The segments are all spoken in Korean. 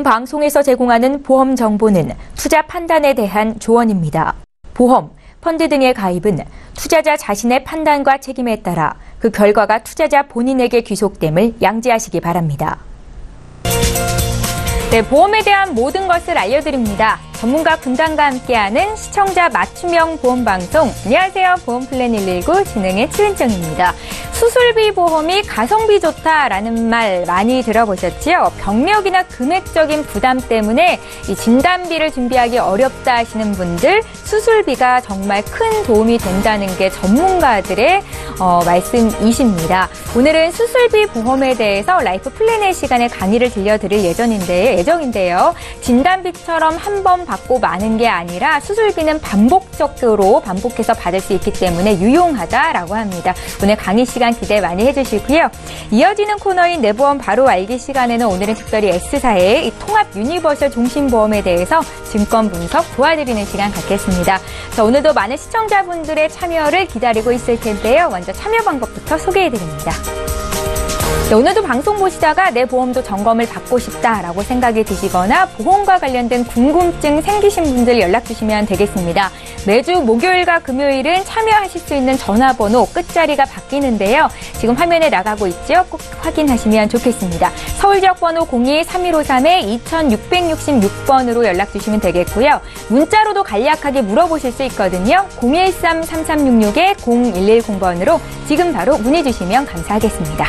방송에서 제공하는 보험 정보는 투자 판단에 대한 조언입니다. 보험, 펀드 등의 가입은 투자자 자신의 판단과 책임에 따라 그 결과가 투자자 본인에게 귀속됨을 양지하시기 바랍니다. 네, 보험에 대한 모든 것을 알려드립니다. 전문가 군단과 함께하는 시청자 맞춤형 보험방송. 안녕하세요. 보험플랜 119 진행의 최은정입니다. 수술비 보험이 가성비 좋다라는 말 많이 들어보셨지요? 병력이나 금액적인 부담 때문에 이 진단비를 준비하기 어렵다 하시는 분들, 수술비가 정말 큰 도움이 된다는 게 전문가들의 말씀이십니다. 오늘은 수술비 보험에 대해서 라이프 플랜의 시간에 강의를 들려드릴 예정인데요. 진단비처럼 한 번 받고 마는 게 아니라 수술비는 반복해서 받을 수 있기 때문에 유용하다라고 합니다. 오늘 강의 시간 기대 많이 해주시고요. 이어지는 코너인 내 보험 바로 알기 시간에는 오늘은 특별히 S사의 이 통합 유니버설 종신보험에 대해서 증권 분석 도와드리는 시간 갖겠습니다. 자, 오늘도 많은 시청자분들의 참여를 기다리고 있을 텐데요. 먼저 참여 방법부터 소개해드립니다. 네, 오늘도 방송 보시다가 내 보험도 점검을 받고 싶다라고 생각이 드시거나 보험과 관련된 궁금증 생기신 분들 연락 주시면 되겠습니다. 매주 목요일과 금요일은 참여하실 수 있는 전화번호 끝자리가 바뀌는데요. 지금 화면에 나가고 있죠? 꼭 확인하시면 좋겠습니다. 서울 지역번호 02-3153-2666번으로 연락 주시면 되겠고요. 문자로도 간략하게 물어보실 수 있거든요. 013-3366-0110번으로 지금 바로 문의 주시면 감사하겠습니다.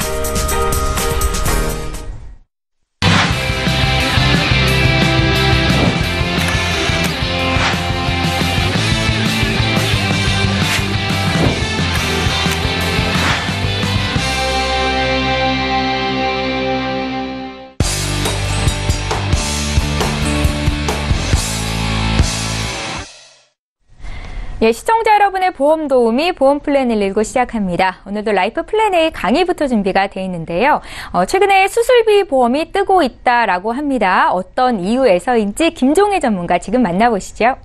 예, 시청자 여러분의 보험 도우미 보험 플랜 119 시작합니다. 오늘도 라이프 플랜 A 강의부터 준비가 되어 있는데요. 최근에 수술비 보험이 뜨고 있다라고 합니다. 어떤 이유에서인지 김종혜 전문가 지금 만나보시죠.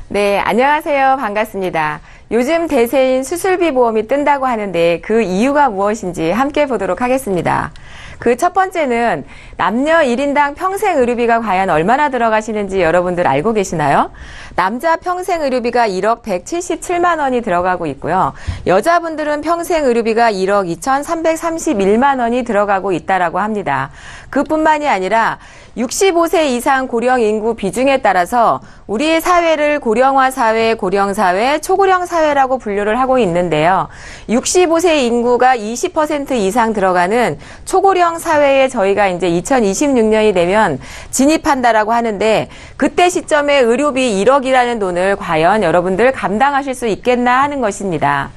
네, 안녕하세요. 반갑습니다. 요즘 대세인 수술비 보험이 뜬다고 하는데 그 이유가 무엇인지 함께 보도록 하겠습니다. 그 첫 번째는 남녀 1인당 평생 의료비가 과연 얼마나 들어가시는지 여러분들 알고 계시나요? 남자 평생 의료비가 1억 177만 원이 들어가고 있고요. 여자분들은 평생 의료비가 1억 2,331만 원이 들어가고 있다라고 합니다. 그뿐만이 아니라 65세 이상 고령 인구 비중에 따라서 우리의 사회를 고령화 사회, 고령 사회, 초고령 사회라고 분류를 하고 있는데요. 65세 인구가 20% 이상 들어가는 초고령 사회에 저희가 이제 2026년이 되면 진입한다라고 하는데 그때 시점에 의료비 1억이라는 돈을 과연 여러분들 감당하실 수 있겠나 하는 것입니다.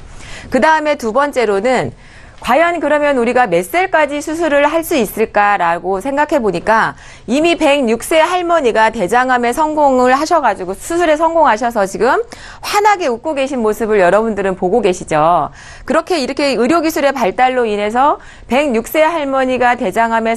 그 다음에 두 번째로는 과연 그러면 우리가 몇 살까지 수술을 할 수 있을까라고 생각해 보니까 이미 106세 할머니가 대장암에 성공을 하셔가지고 수술에 성공하셔서 지금 환하게 웃고 계신 모습을 여러분들은 보고 계시죠. 이렇게 의료기술의 발달로 인해서 106세 할머니가 대장암에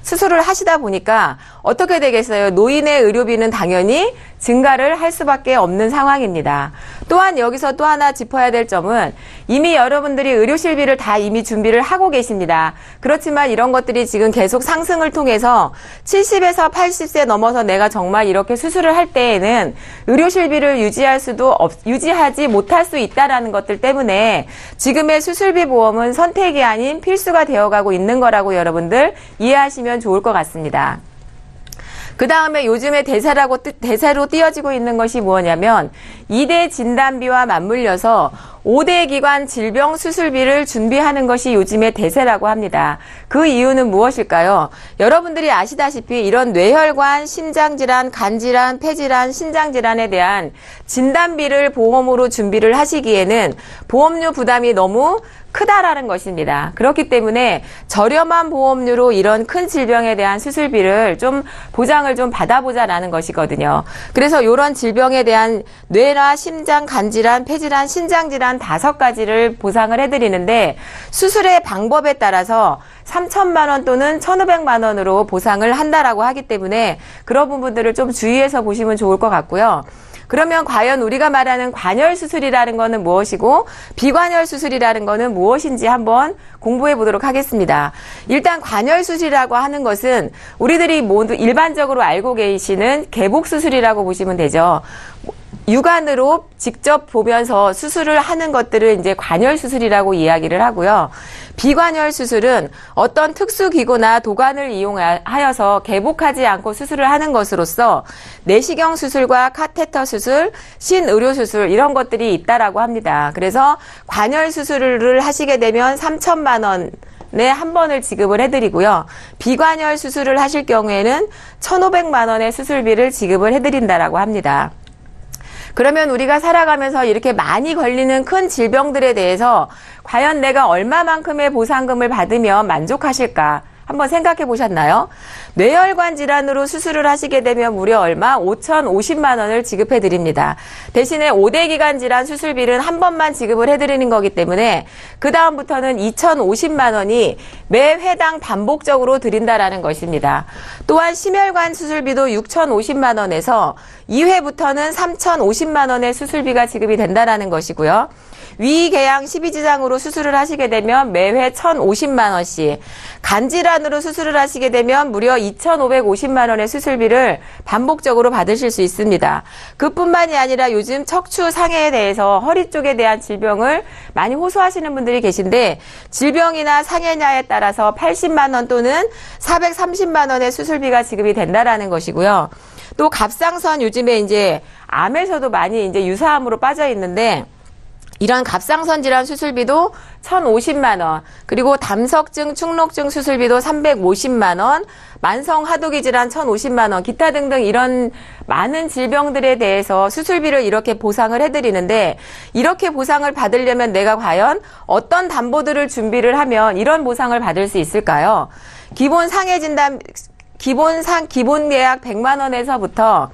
수술을 하시다 보니까 어떻게 되겠어요? 노인의 의료비는 당연히 증가를 할 수밖에 없는 상황입니다. 또한 여기서 또 하나 짚어야 될 점은 이미 여러분들이 의료실비를 다 이미 준비를 하고 계십니다. 그렇지만 이런 것들이 지금 계속 상승을 통해서 70에서 80세 넘어서 내가 정말 이렇게 수술을 할 때에는 의료실비를 유지하지 못할 수 있다라는 것들 때문에 지금의 수술비 보험은 선택이 아닌 필수가 되어가고 있는 거라고 여러분들 이해하시면 좋을 것 같습니다. 그 다음에 요즘에 대세로 띄어지고 있는 것이 뭐냐면 2대 진단비와 맞물려서 5대 기관 질병 수술비를 준비하는 것이 요즘의 대세라고 합니다. 그 이유는 무엇일까요? 여러분들이 아시다시피 이런 뇌혈관, 심장질환, 간질환, 폐질환, 신장질환에 대한 진단비를 보험으로 준비를 하시기에는 보험료 부담이 너무 크다라는 것입니다. 그렇기 때문에 저렴한 보험료로 이런 큰 질병에 대한 수술비를 좀 보장을 좀 받아보자라는 것이거든요. 그래서 이런 질병에 대한 뇌나 심장, 간질환, 폐질환, 신장질환 5가지를 보상을 해드리는데 수술의 방법에 따라서 3,000만 원 또는 1,500만 원으로 보상을 한다라고 하기 때문에 그런 부분들을 좀 주의해서 보시면 좋을 것 같고요. 그러면 과연 우리가 말하는 관열 수술이라는 것은 무엇이고 비관열 수술이라는 것은 무엇인지 한번 공부해 보도록 하겠습니다. 일단 관열 수술이라고 하는 것은 우리들이 모두 일반적으로 알고 계시는 개복 수술이라고 보시면 되죠. 육안으로 직접 보면서 수술을 하는 것들을 이제 관열 수술이라고 이야기를 하고요. 비관열 수술은 어떤 특수기구나 도관을 이용하여서 개복하지 않고 수술을 하는 것으로서 내시경 수술과 카테터 수술, 신의료 수술 이런 것들이 있다라고 합니다. 그래서 관열 수술을 하시게 되면 3천만 원에 한 번을 지급을 해드리고요. 비관열 수술을 하실 경우에는 1,500만 원의 수술비를 지급을 해드린다라고 합니다. 그러면 우리가 살아가면서 이렇게 많이 걸리는 큰 질병들에 대해서 과연 내가 얼마만큼의 보상금을 받으면 만족하실까? 한번 생각해 보셨나요? 뇌혈관 질환으로 수술을 하시게 되면 무려 얼마? 5,050만 원을 지급해 드립니다. 대신에 5대 기관 질환 수술비는 한 번만 지급을 해드리는 거기 때문에 그 다음부터는 2,050만 원이 매 회당 반복적으로 드린다라는 것입니다. 또한 심혈관 수술비도 6,050만 원에서 2회부터는 3,050만 원의 수술비가 지급이 된다라는 것이고요. 위궤양 12지장으로 수술을 하시게 되면 매회 1,050만 원씩, 간질환으로 수술을 하시게 되면 무려 2,550만 원의 수술비를 반복적으로 받으실 수 있습니다. 그뿐만이 아니라 요즘 척추 상해에 대해서 허리 쪽에 대한 질병을 많이 호소하시는 분들이 계신데 질병이나 상해냐에 따라서 80만 원 또는 430만 원의 수술비가 지급이 된다라는 것이고요. 또 갑상선 요즘에 이제 암에서도 많이 이제 유사암으로 빠져 있는데 이런 갑상선 질환 수술비도 1,050만 원, 그리고 담석증, 축록증 수술비도 350만 원, 만성 하도기 질환 1,050만 원, 기타 등등 이런 많은 질병들에 대해서 수술비를 이렇게 보상을 해드리는데 이렇게 보상을 받으려면 내가 과연 어떤 담보들을 준비를 하면 이런 보상을 받을 수 있을까요? 기본 상해 진단, 기본 계약 100만 원에서부터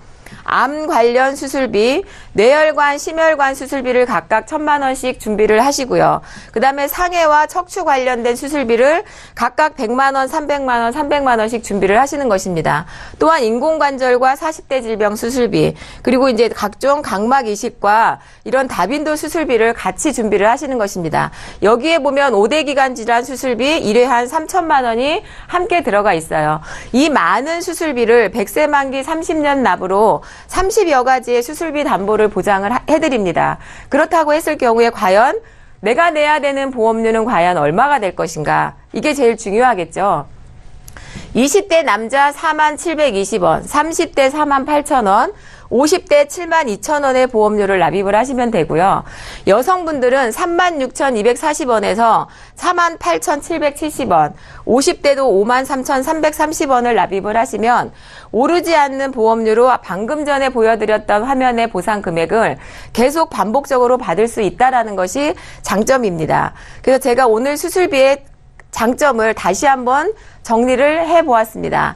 암 관련 수술비, 뇌혈관, 심혈관 수술비를 각각 1,000만 원씩 준비를 하시고요. 그 다음에 상해와 척추 관련된 수술비를 각각 100만 원, 300만 원, 300만 원씩 준비를 하시는 것입니다. 또한 인공관절과 40대 질병 수술비, 그리고 이제 각종 각막 이식과 이런 다빈도 수술비를 같이 준비를 하시는 것입니다. 여기에 보면 5대 기관 질환 수술비 1회 한 3천만 원이 함께 들어가 있어요. 이 많은 수술비를 100세 만기 30년 납으로 30여 가지의 수술비 담보를 보장을 해드립니다. 그렇다고 했을 경우에 과연 내가 내야 되는 보험료는 과연 얼마가 될 것인가? 이게 제일 중요하겠죠. 20대 남자 4720원, 30대 48,000원, 50대 72,000원의 보험료를 납입을 하시면 되고요. 여성분들은 36,240원에서 48,770원, 50대도 53,330원을 납입을 하시면 오르지 않는 보험료로 방금 전에 보여드렸던 화면의 보상 금액을 계속 반복적으로 받을 수 있다는 것이 장점입니다. 그래서 제가 오늘 수술비의 장점을 다시 한번 정리를 해보았습니다.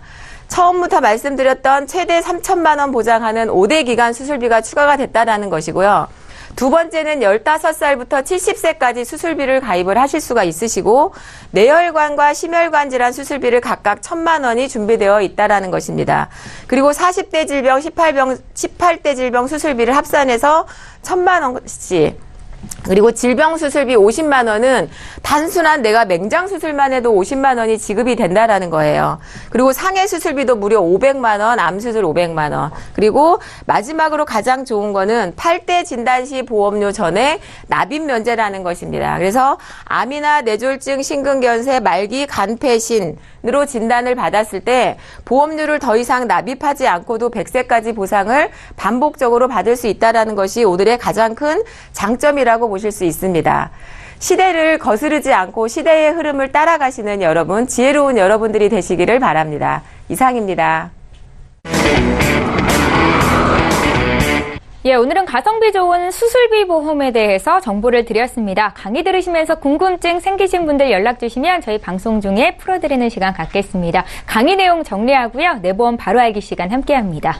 처음부터 말씀드렸던 최대 3천만 원 보장하는 5대 기간 수술비가 추가가 됐다는 것이고요. 두 번째는 15살부터 70세까지 수술비를 가입을 하실 수가 있으시고 뇌혈관과 심혈관 질환 수술비를 각각 1,000만 원이 준비되어 있다는 것입니다. 그리고 40대 질병, 18대 질병 수술비를 합산해서 1,000만 원씩, 그리고 질병 수술비 50만 원은 단순한 내가 맹장 수술만 해도 50만 원이 지급이 된다라는 거예요. 그리고 상해 수술비도 무려 500만 원, 암 수술 500만 원. 그리고 마지막으로 가장 좋은 거는 8대 진단 시 보험료 전에 납입 면제라는 것입니다. 그래서 암이나 뇌졸중, 심근경색, 말기 간폐신으로 진단을 받았을 때 보험료를 더 이상 납입하지 않고도 100세까지 보상을 반복적으로 받을 수 있다는 것이 오늘의 가장 큰 장점이라고 보실 수 있습니다. 시대를 거스르지 않고 시대의 흐름을 따라가시는 여러분, 지혜로운 여러분들이 되시기를 바랍니다. 이상입니다. 예, 오늘은 가성비 좋은 수술비 보험에 대해서 정보를 드렸습니다. 강의 들으시면서 궁금증 생기신 분들 연락 주시면 저희 방송 중에 풀어드리는 시간 갖겠습니다. 강의 내용 정리하고요. 내 보험 바로 알기 시간 함께합니다.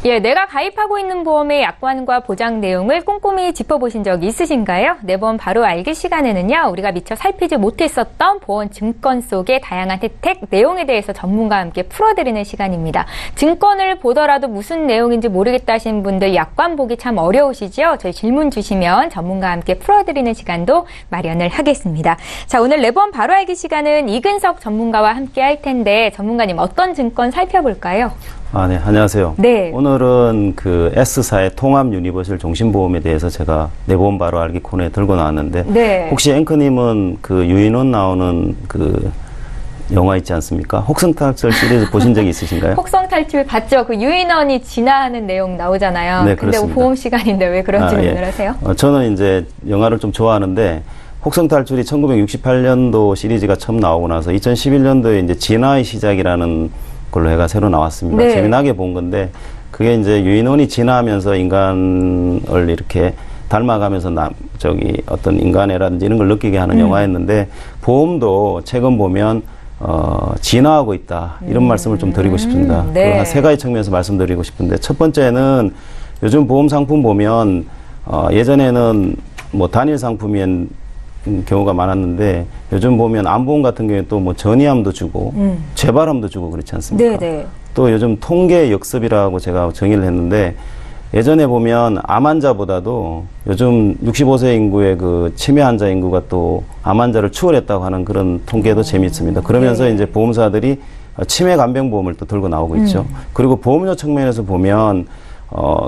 예, 내가 가입하고 있는 보험의 약관과 보장 내용을 꼼꼼히 짚어보신 적이 있으신가요? 내 보험 바로 알기 시간에는요, 우리가 미처 살피지 못했었던 보험 증권 속의 다양한 혜택, 내용에 대해서 전문가와 함께 풀어드리는 시간입니다. 증권을 보더라도 무슨 내용인지 모르겠다 하시는 분들 약관 보기 참 어려우시죠? 저희 질문 주시면 전문가와 함께 풀어드리는 시간도 마련을 하겠습니다. 자, 오늘 내 보험 바로 알기 시간은 이근석 전문가와 함께 할 텐데, 전문가님 어떤 증권 살펴볼까요? 네, 안녕하세요. 네. 오늘은 그 S사의 통합 유니버셜 종신보험에 대해서 제가 내 보험 바로 알기 코너에 들고 나왔는데, 네. 혹시 앵커님은 그 유인원 나오는 그 영화 있지 않습니까? 혹성탈출 시리즈 보신 적이 있으신가요? 혹성탈출 봤죠? 그 유인원이 진화하는 내용 나오잖아요. 네, 근데 그렇습니다. 보험 시간인데 왜 그런 질문을 하세요? 저는 이제 영화를 좀 좋아하는데, 혹성탈출이 1968년도 시리즈가 처음 나오고 나서 2011년도에 이제 진화의 시작이라는 걸로 해가 새로 나왔습니다. 네. 재미나게 본 건데, 그게 이제 유인원이 진화하면서 인간을 이렇게 닮아가면서 어떤 인간애라든지 이런 걸 느끼게 하는 영화였는데, 보험도 최근 보면 진화하고 있다, 이런 말씀을 좀 드리고 싶습니다. 네. 한 세 가지 측면에서 말씀드리고 싶은데, 첫 번째는 요즘 보험 상품 보면 예전에는 뭐 단일 상품인 경우가 많았는데, 요즘 보면 암보험 같은 경우에 또 뭐 전이암도 주고 재발암도 주고 그렇지 않습니까? 네네. 또 요즘 통계 역습이라고 제가 정의를 했는데, 예전에 보면 암 환자보다도 요즘 65세 인구의 그 치매 환자 인구가 또 암 환자를 추월했다고 하는 그런 통계도 재미있습니다. 그러면서 네. 이제 보험사들이 치매 간병보험을 또 들고 나오고 있죠. 그리고 보험료 측면에서 보면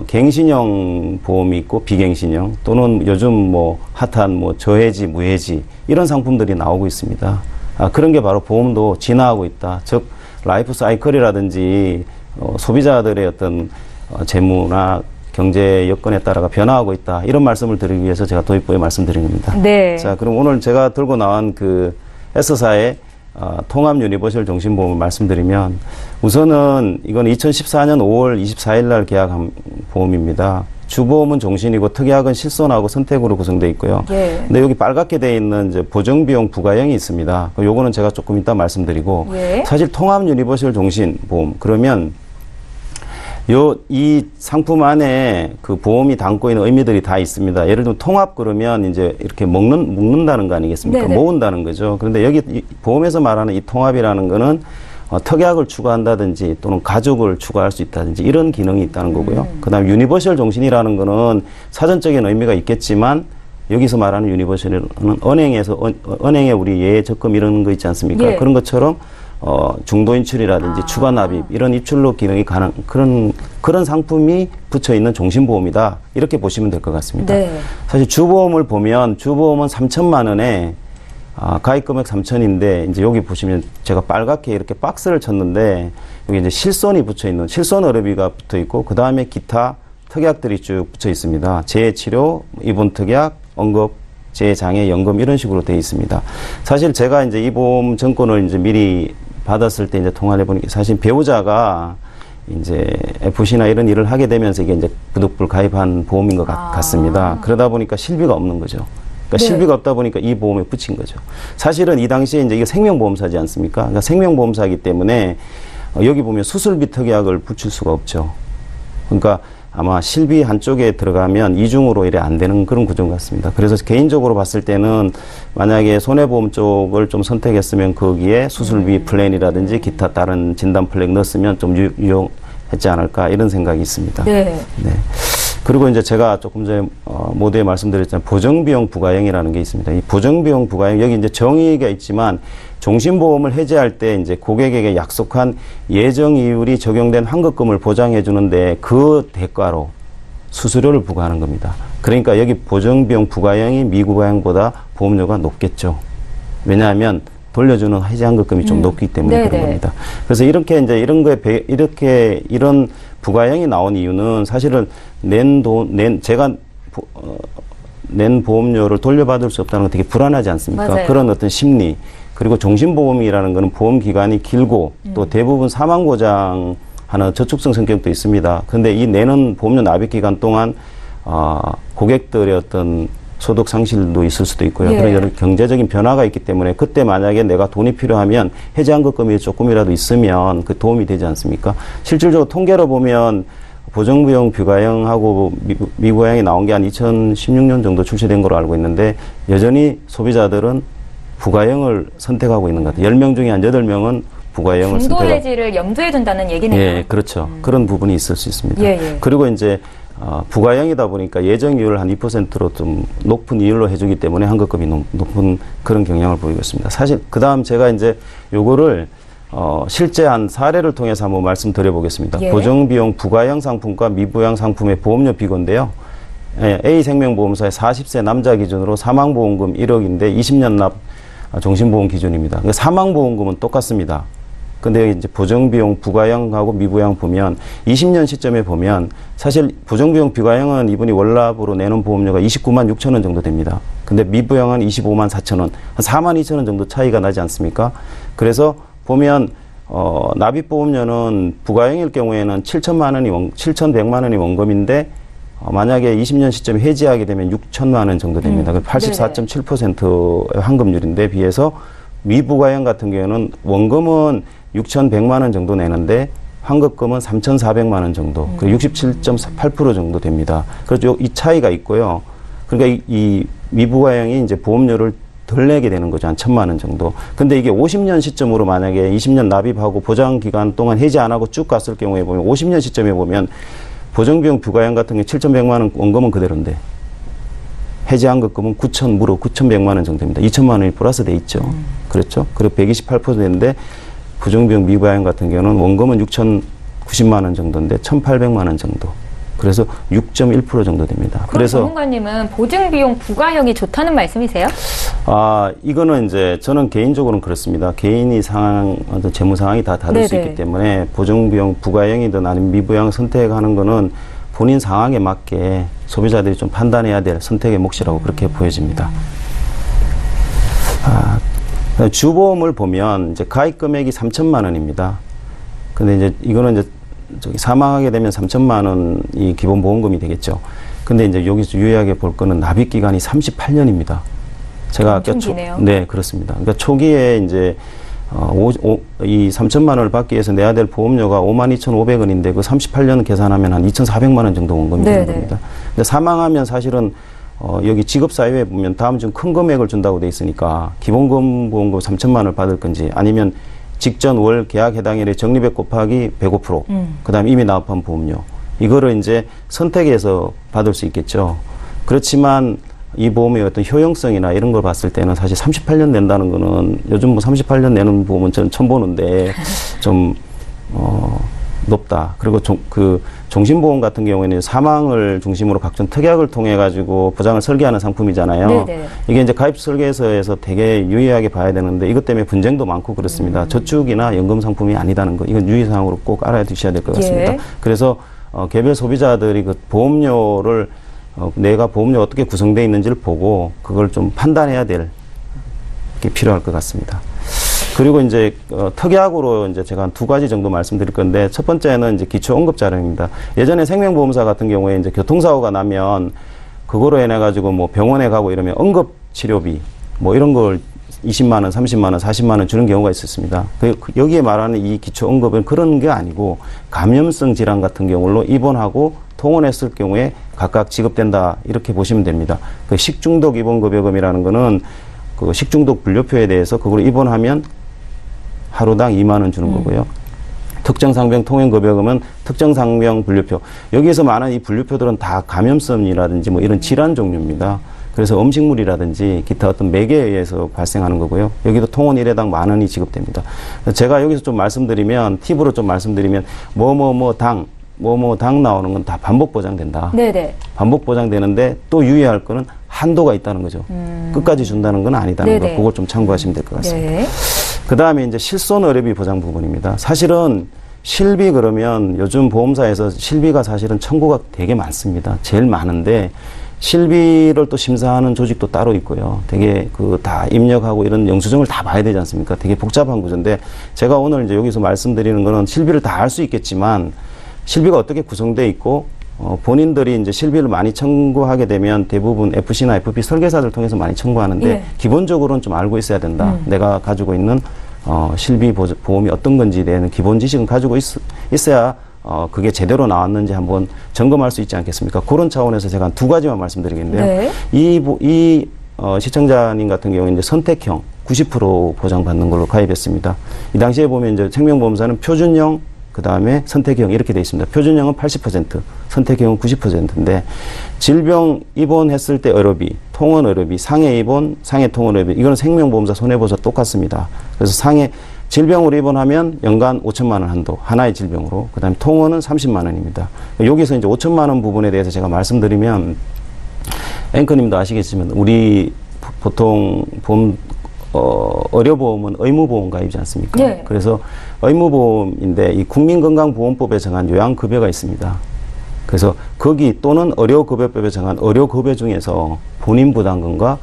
갱신형 보험이 있고 비갱신형, 또는 요즘 뭐 핫한 뭐 저해지, 무해지 이런 상품들이 나오고 있습니다. 그런 게 바로 보험도 진화하고 있다. 즉 라이프 사이클이라든지 소비자들의 어떤 재무나 경제 여건에 따라가 변화하고 있다, 이런 말씀을 드리기 위해서 제가 도입부에 말씀드린 겁니다. 네. 자, 그럼 오늘 제가 들고 나온 그 S사의 통합 유니버셜 종신보험을 말씀드리면, 우선은 이건 2014년 5월 24일 날 계약한 보험입니다. 주보험은 종신이고 특약은 실손하고 선택으로 구성되어 있고요. 예. 근데 여기 빨갛게 되어 있는 이제 보정비용 부과형이 있습니다. 요거는 제가 조금 이따 말씀드리고, 예. 사실 통합 유니버셜 종신보험 그러면 이 상품 안에 그 보험이 담고 있는 의미들이 다 있습니다. 예를 들면 통합 그러면 이제 이렇게 묶는다는 거 아니겠습니까? 네네. 모은다는 거죠. 그런데 여기 이 보험에서 말하는 이 통합이라는 거는 특약을 추가한다든지 또는 가족을 추가할 수 있다든지 이런 기능이 있다는 거고요. 그다음 유니버셜 종신이라는 거는 사전적인 의미가 있겠지만, 여기서 말하는 유니버셜은 은행에 우리 예외 적금 이런 거 있지 않습니까? 예. 그런 것처럼 중도 인출이라든지 추가 납입 이런 입출로 기능이 가능, 그런 상품이 붙여 있는 종신보험이다, 이렇게 보시면 될 것 같습니다. 네. 사실 주보험을 보면 주보험은 3천만 원에 가입 금액 3천인데, 이제 여기 보시면 제가 빨갛게 이렇게 박스를 쳤는데, 여기 이제 실손이 붙여 있는 실손 의료비가 붙어 있고, 그 다음에 기타 특약들이 쭉 붙여 있습니다. 재해치료, 입원 특약, 응급 재해장애 연금 이런 식으로 되어 있습니다. 사실 제가 이제 이 보험 증권을 이제 미리 받았을 때 이제 통화를 해보니까, 사실 배우자가 이제 FC나 이런 일을 하게 되면서 이게 이제 부득불 가입한 보험인 것 같습니다. 그러다 보니까 실비가 없는 거죠. 그러니까 네. 실비가 없다 보니까 이 보험에 붙인 거죠. 사실은 이 당시에 이제 이게 생명보험사지 않습니까? 그러니까 생명보험사이기 때문에 여기 보면 수술비 특약을 붙일 수가 없죠. 그러니까 아마 실비 한쪽에 들어가면 이중으로 이래 안 되는 그런 구조 같습니다. 그래서 개인적으로 봤을 때는 만약에 손해보험 쪽을 좀 선택했으면 거기에 수술비 플랜이라든지 기타 다른 진단 플랜 넣었으면 좀 유용했지 않을까, 이런 생각이 있습니다. 네. 네. 그리고 이제 제가 조금 전에 모두에 말씀드렸잖아요. 보정비용 부과형이라는 게 있습니다. 이 보정비용 부과형, 여기 이제 정의가 있지만, 종신보험을 해지할 때 이제 고객에게 약속한 예정 이율이 적용된 환급금을 보장해 주는데, 그 대가로 수수료를 부과하는 겁니다. 그러니까 여기 보정비용 부과형이 미부과형보다 보험료가 높겠죠. 왜냐하면 돌려주는 해지 환급금이 좀 높기 때문에 네네. 그런 겁니다. 그래서 이렇게 이제 이런 부과형이 나온 이유는, 사실은 제가 낸 보험료를 돌려받을 수 없다는 건 되게 불안하지 않습니까? 맞아요. 그런 어떤 심리. 그리고 종신보험이라는 것은 보험 기간이 길고 또 대부분 사망보장하는 저축성 성격도 있습니다. 그런데 이 내는 보험료 납입 기간 동안 고객들의 어떤 소득 상실도 있을 수도 있고요. 예. 그런 여러 경제적인 변화가 있기 때문에, 그때 만약에 내가 돈이 필요하면 해지환급금이 조금이라도 있으면 그 도움이 되지 않습니까? 실질적으로 통계로 보면 보정부용 부가형하고 미부가형이 나온 게 한 2016년 정도 출시된 걸로 알고 있는데 여전히 소비자들은 부가형을 선택하고 있는 것 같아요. 10명 중에 한 8명은 부가형을 중도 선택하고. 해지를 염두에 둔다는 얘기네요. 예, 그렇죠. 그런 부분이 있을 수 있습니다. 예, 예. 그리고 이제 부가형이다 보니까 예정이율 한 2%로 좀 높은 이율로 해주기 때문에 환급금이 높은 그런 경향을 보이고 있습니다. 사실 그 다음 제가 이제 요거를 실제 한 사례를 통해서 한번 말씀드려 보겠습니다. 예. 보정비용 부가형 상품과 미부가형 상품의 보험료 비교인데요. 예, A생명보험사의 40세 남자 기준으로 사망보험금 1억인데 20년 납 종신보험 기준입니다. 그러니까 사망보험금은 똑같습니다. 근데 여기 이제 보정비용 부가형하고 미부가형 보면 20년 시점에 보면 사실 보정비용 부가형은 이분이 월납으로 내는 보험료가 29만 6천 원 정도 됩니다. 근데 미부형은 25만 4천 원, 한 4만 2천 원 정도 차이가 나지 않습니까? 그래서 보면 납입보험료는 부가형일 경우에는 7,100만 원이 원금인데 만약에 20년 시점에 해지하게 되면 6천만 원 정도 됩니다. 84.7%의 환급률인데 비해서 미부가형 같은 경우는 원금은 6,100만 원 정도 내는데 환급금은 3,400만 원 정도, 그리고 67.8% 정도 됩니다. 그래서 이 차이가 있고요. 그러니까 이 미부가형이 이제 보험료를 덜 내게 되는 거죠. 한 1,000만 원 정도. 근데 이게 50년 시점으로 만약에 20년 납입하고 보장 기간 동안 해지 안 하고 쭉 갔을 경우에 보면 50년 시점에 보면 보정비용 부가형 같은 경우 7,100만 원 원금은 그대로인데 해지 환급금은 9,100만 원 정도 됩니다. 2천만 원이 플러스 돼 있죠. 그렇죠? 그리고 128%인데 부정비용 미부가형 같은 경우는 원금은 6,090만 원 정도인데 1,800만 원 정도. 그래서 6.1% 정도 됩니다. 그래서 전문가님은 보증비용 부가형이 좋다는 말씀이세요? 이거는 이제 저는 개인적으로는 그렇습니다. 개인이 상황, 재무 상황이 다 다를 수 있기 때문에 보증비용 부가형이든 아니면 미부가형 선택하는 거는 본인 상황에 맞게 소비자들이 좀 판단해야 될 선택의 몫이라고 그렇게 보여집니다. 주보험을 보면 이제 가입 금액이 3천만 원입니다. 근데 이제 이거는 이제 사망하게 되면 3천만 원이 기본 보험금이 되겠죠. 근데 이제 여기서 유의하게 볼 거는 납입 기간이 38년입니다. 제가 아까 네, 그렇습니다. 그러니까 초기에 이제 이 3천만 원을 받기 위해서 내야 될 보험료가 52,500원인데 그 38년 계산하면 한 2,400만 원 정도 원금이 되는 겁니다. 근데 사망하면 사실은 여기 직업사유에 보면 다음 중 큰 금액을 준다고 돼 있으니까 기본보험금 3천만 원을 받을 건지 아니면 직전 월 계약 해당일의 적립액 곱하기 105%, 그 다음에 이미 납입한 보험료. 이거를 이제 선택해서 받을 수 있겠죠. 그렇지만 이 보험의 어떤 효용성이나 이런 걸 봤을 때는 사실 38년 낸다는 거는 요즘 뭐 38년 내는 보험은 저는 처음 보는데 좀, 높다. 그리고 종신보험 같은 경우에는 사망을 중심으로 각종 특약을 통해 가지고 보장을 설계하는 상품이잖아요. 네네. 이게 이제 가입 설계서에서 되게 유의하게 봐야 되는데 이것 때문에 분쟁도 많고 그렇습니다. 저축이나 연금 상품이 아니다는 거. 이건 유의사항으로 꼭 알아두셔야 될 것 같습니다. 그래서 개별 소비자들이 그 보험료를 내가 보험료가 어떻게 구성되어 있는지를 보고 그걸 좀 판단해야 될 게 필요할 것 같습니다. 그리고 이제 특약으로 이제 제가 한 2가지 정도 말씀드릴 건데 첫 번째는 이제 기초응급자료입니다. 예전에 생명보험사 같은 경우에 이제 교통사고가 나면 그거로 인해 가지고 뭐 병원에 가고 이러면 응급치료비 뭐 이런 걸 20만 원, 30만 원, 40만 원 주는 경우가 있었습니다. 여기에 말하는 이 기초응급은 그런 게 아니고 감염성 질환 같은 경우로 입원하고 통원했을 경우에 각각 지급된다 이렇게 보시면 됩니다. 그 식중독 입원급여금이라는 거는 그 식중독 분류표에 대해서 그걸 입원하면 하루당 2만 원 주는 거고요. 특정상병 통행급여금은 특정상병 분류표. 여기에서 말하는 이 분류표들은 다 감염성이라든지 뭐 이런 질환 종류입니다. 그래서 음식물이라든지 기타 어떤 매개에 의해서 발생하는 거고요. 여기도 통원 1회당 10,000원이 지급됩니다. 제가 여기서 좀 말씀드리면, 팁으로 좀 말씀드리면, 당 나오는 건 다 반복 보장된다. 네네. 반복 보장되는데 또 유의할 거는 한도가 있다는 거죠. 끝까지 준다는 건 아니다는 거. 그걸 좀 참고하시면 될 것 같습니다. 네. 그 다음에 이제 실손 의료비 보장 부분입니다. 사실은 실비 그러면 요즘 보험사에서 실비가 사실은 청구가 되게 많습니다. 제일 많은데 실비를 또 심사하는 조직도 따로 있고요. 되게 다 입력하고 이런 영수증을 다 봐야 되지 않습니까? 되게 복잡한 구조인데 제가 오늘 이제 여기서 말씀드리는 거는 실비를 다 할 수 있겠지만 실비가 어떻게 구성되어 있고 본인들이 이제 실비를 많이 청구하게 되면 대부분 FC나 FP 설계사들 통해서 많이 청구하는데 기본적으로는 좀 알고 있어야 된다. 내가 가지고 있는 실비 보험이 어떤 건지에 대한 기본 지식은 가지고 있어야 그게 제대로 나왔는지 한번 점검할 수 있지 않겠습니까? 그런 차원에서 제가 한 두 가지만 말씀드리겠는데요. 네. 이 시청자님 같은 경우에 이제 선택형 90% 보장받는 걸로 가입했습니다. 이 당시에 보면 이제 생명보험사는 표준형, 그 다음에 선택형 이렇게 되어 있습니다. 표준형은 80%, 선택형은 90%인데 질병 입원했을 때 의료비, 통원 의료비, 상해 입원, 상해 통원 의료비 이거는 생명보험사 손해보사 똑같습니다. 그래서 질병으로 입원하면 연간 5천만 원 한도, 하나의 질병으로. 그 다음에 통원은 30만 원입니다. 여기서 이제 5천만 원 부분에 대해서 제가 말씀드리면 앵커님도 아시겠지만 우리 보통 의료보험은 의무보험 가입이지 않습니까? 네. 그래서 의무보험인데 이 국민건강보험법에 정한 요양급여가 있습니다. 그래서 거기 또는 의료급여법에 정한 의료급여 중에서 본인 부담금과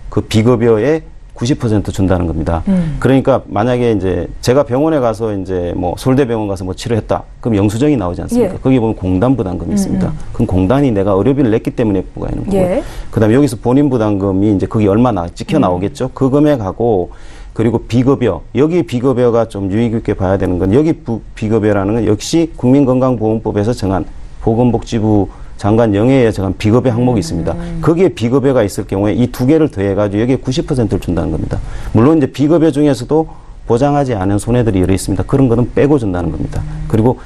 그 비급여의 90% 준다는 겁니다. 그러니까 만약에 이제 제가 병원에 가서 이제 뭐 서울대병원 가서 뭐 치료했다. 그럼 영수증이 나오지 않습니까? 예. 거기 보면 공단 부담금이 있습니다. 그럼 공단이 내가 의료비를 냈기 때문에 부과하는 거고요. 예. 그다음에 여기서 본인 부담금이 이제 거기 얼마 찍혀 나오겠죠. 그 금액하고 그리고 비급여, 여기 비급여가 좀 유의 깊게 봐야 되는 건 여기 비급여라는 건 역시 국민건강보험법에서 정한 보건복지부 장관 영예에 정한 비급여 항목이 있습니다. 거기에 비급여가 있을 경우에 이 두 개를 더해가지고 여기에 90%를 준다는 겁니다. 물론 이제 비급여 중에서도 보장하지 않은 손해들이 여러 있습니다. 그런 거는 빼고 준다는 겁니다. 그리고